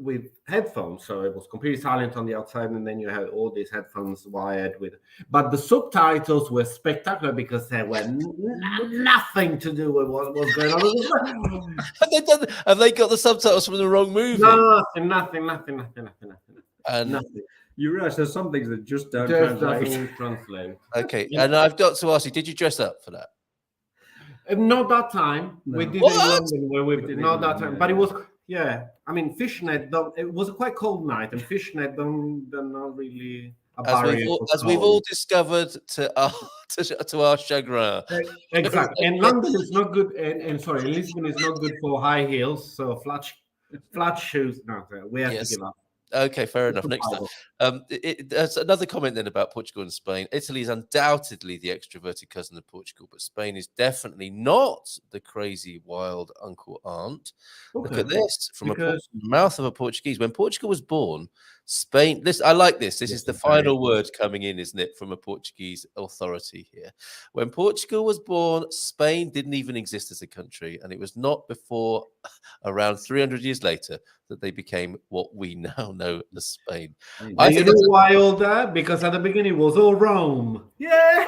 with headphones. So it was completely silent on the outside, and then you had all these headphones wired with. But the subtitles were spectacular because they were nothing to do with what was going on. Have they got the subtitles from the wrong movie? Nothing. And nothing. You realise there's some things that just don't translate. Okay, and I've got to ask you: did you dress up for that? Not that time. No. We did it in London. Where we did not that time, but it was. Yeah, I mean, fishnet. It was a quite cold night, and fishnet they're not really a barrier. As we've all discovered to our chagrin. Exactly, and London is not good. And Lisbon is not good for high heels. So flat shoes. No, we have to give up. Okay, fair enough. Next time. There's another comment then about Portugal and Spain. Italy is undoubtedly the extroverted cousin of Portugal, but Spain is definitely not the crazy, wild uncle aunt. Okay. Look at this from the mouth of a Portuguese. When Portugal was born, Spain. I like this. This is the final word coming in, isn't it, from a Portuguese authority here? When Portugal was born, Spain didn't even exist as a country, and it was not before around 300 years later that they became what we now know as Spain. I think it's wild that because at the beginning it was all Rome. Yeah.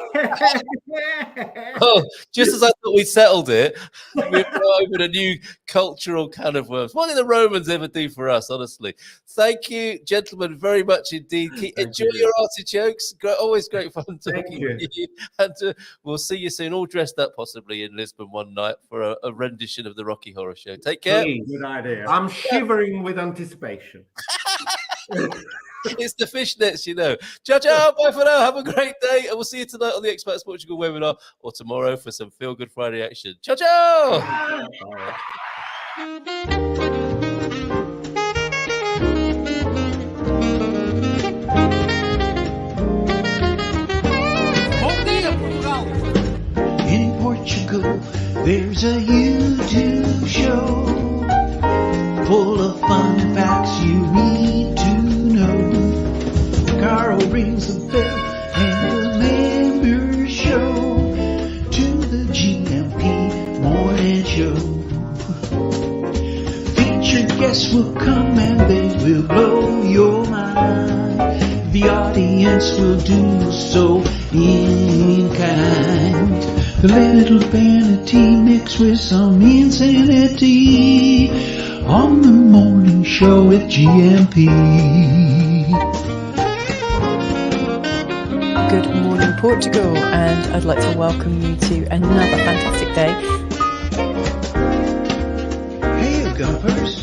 Oh, just as I thought we settled it, we opened a new cultural can of worms. What did the Romans ever do for us, honestly? Thank you, gentlemen, very much indeed. Enjoy your artichokes. Always great fun talking to you. And we'll see you soon, all dressed up possibly in Lisbon one night for a rendition of the Rocky Horror Show. Take care. Please. Good idea. I'm shivering with anticipation. It's the fishnets, you know. Ciao, ciao. Bye for now. Have a great day. And we'll see you tonight on the Expats Portugal webinar or tomorrow for some Feel Good Friday action. Ciao, ciao. In Portugal, there's a YouTube show full of fun facts you need to know. guests will come and they will blow your mind. The audience will do so in kind. The little vanity mixed with some insanity on the morning show with GMP. Good morning, Portugal, and I'd like to welcome you to another fantastic day. Hey, Gumpers.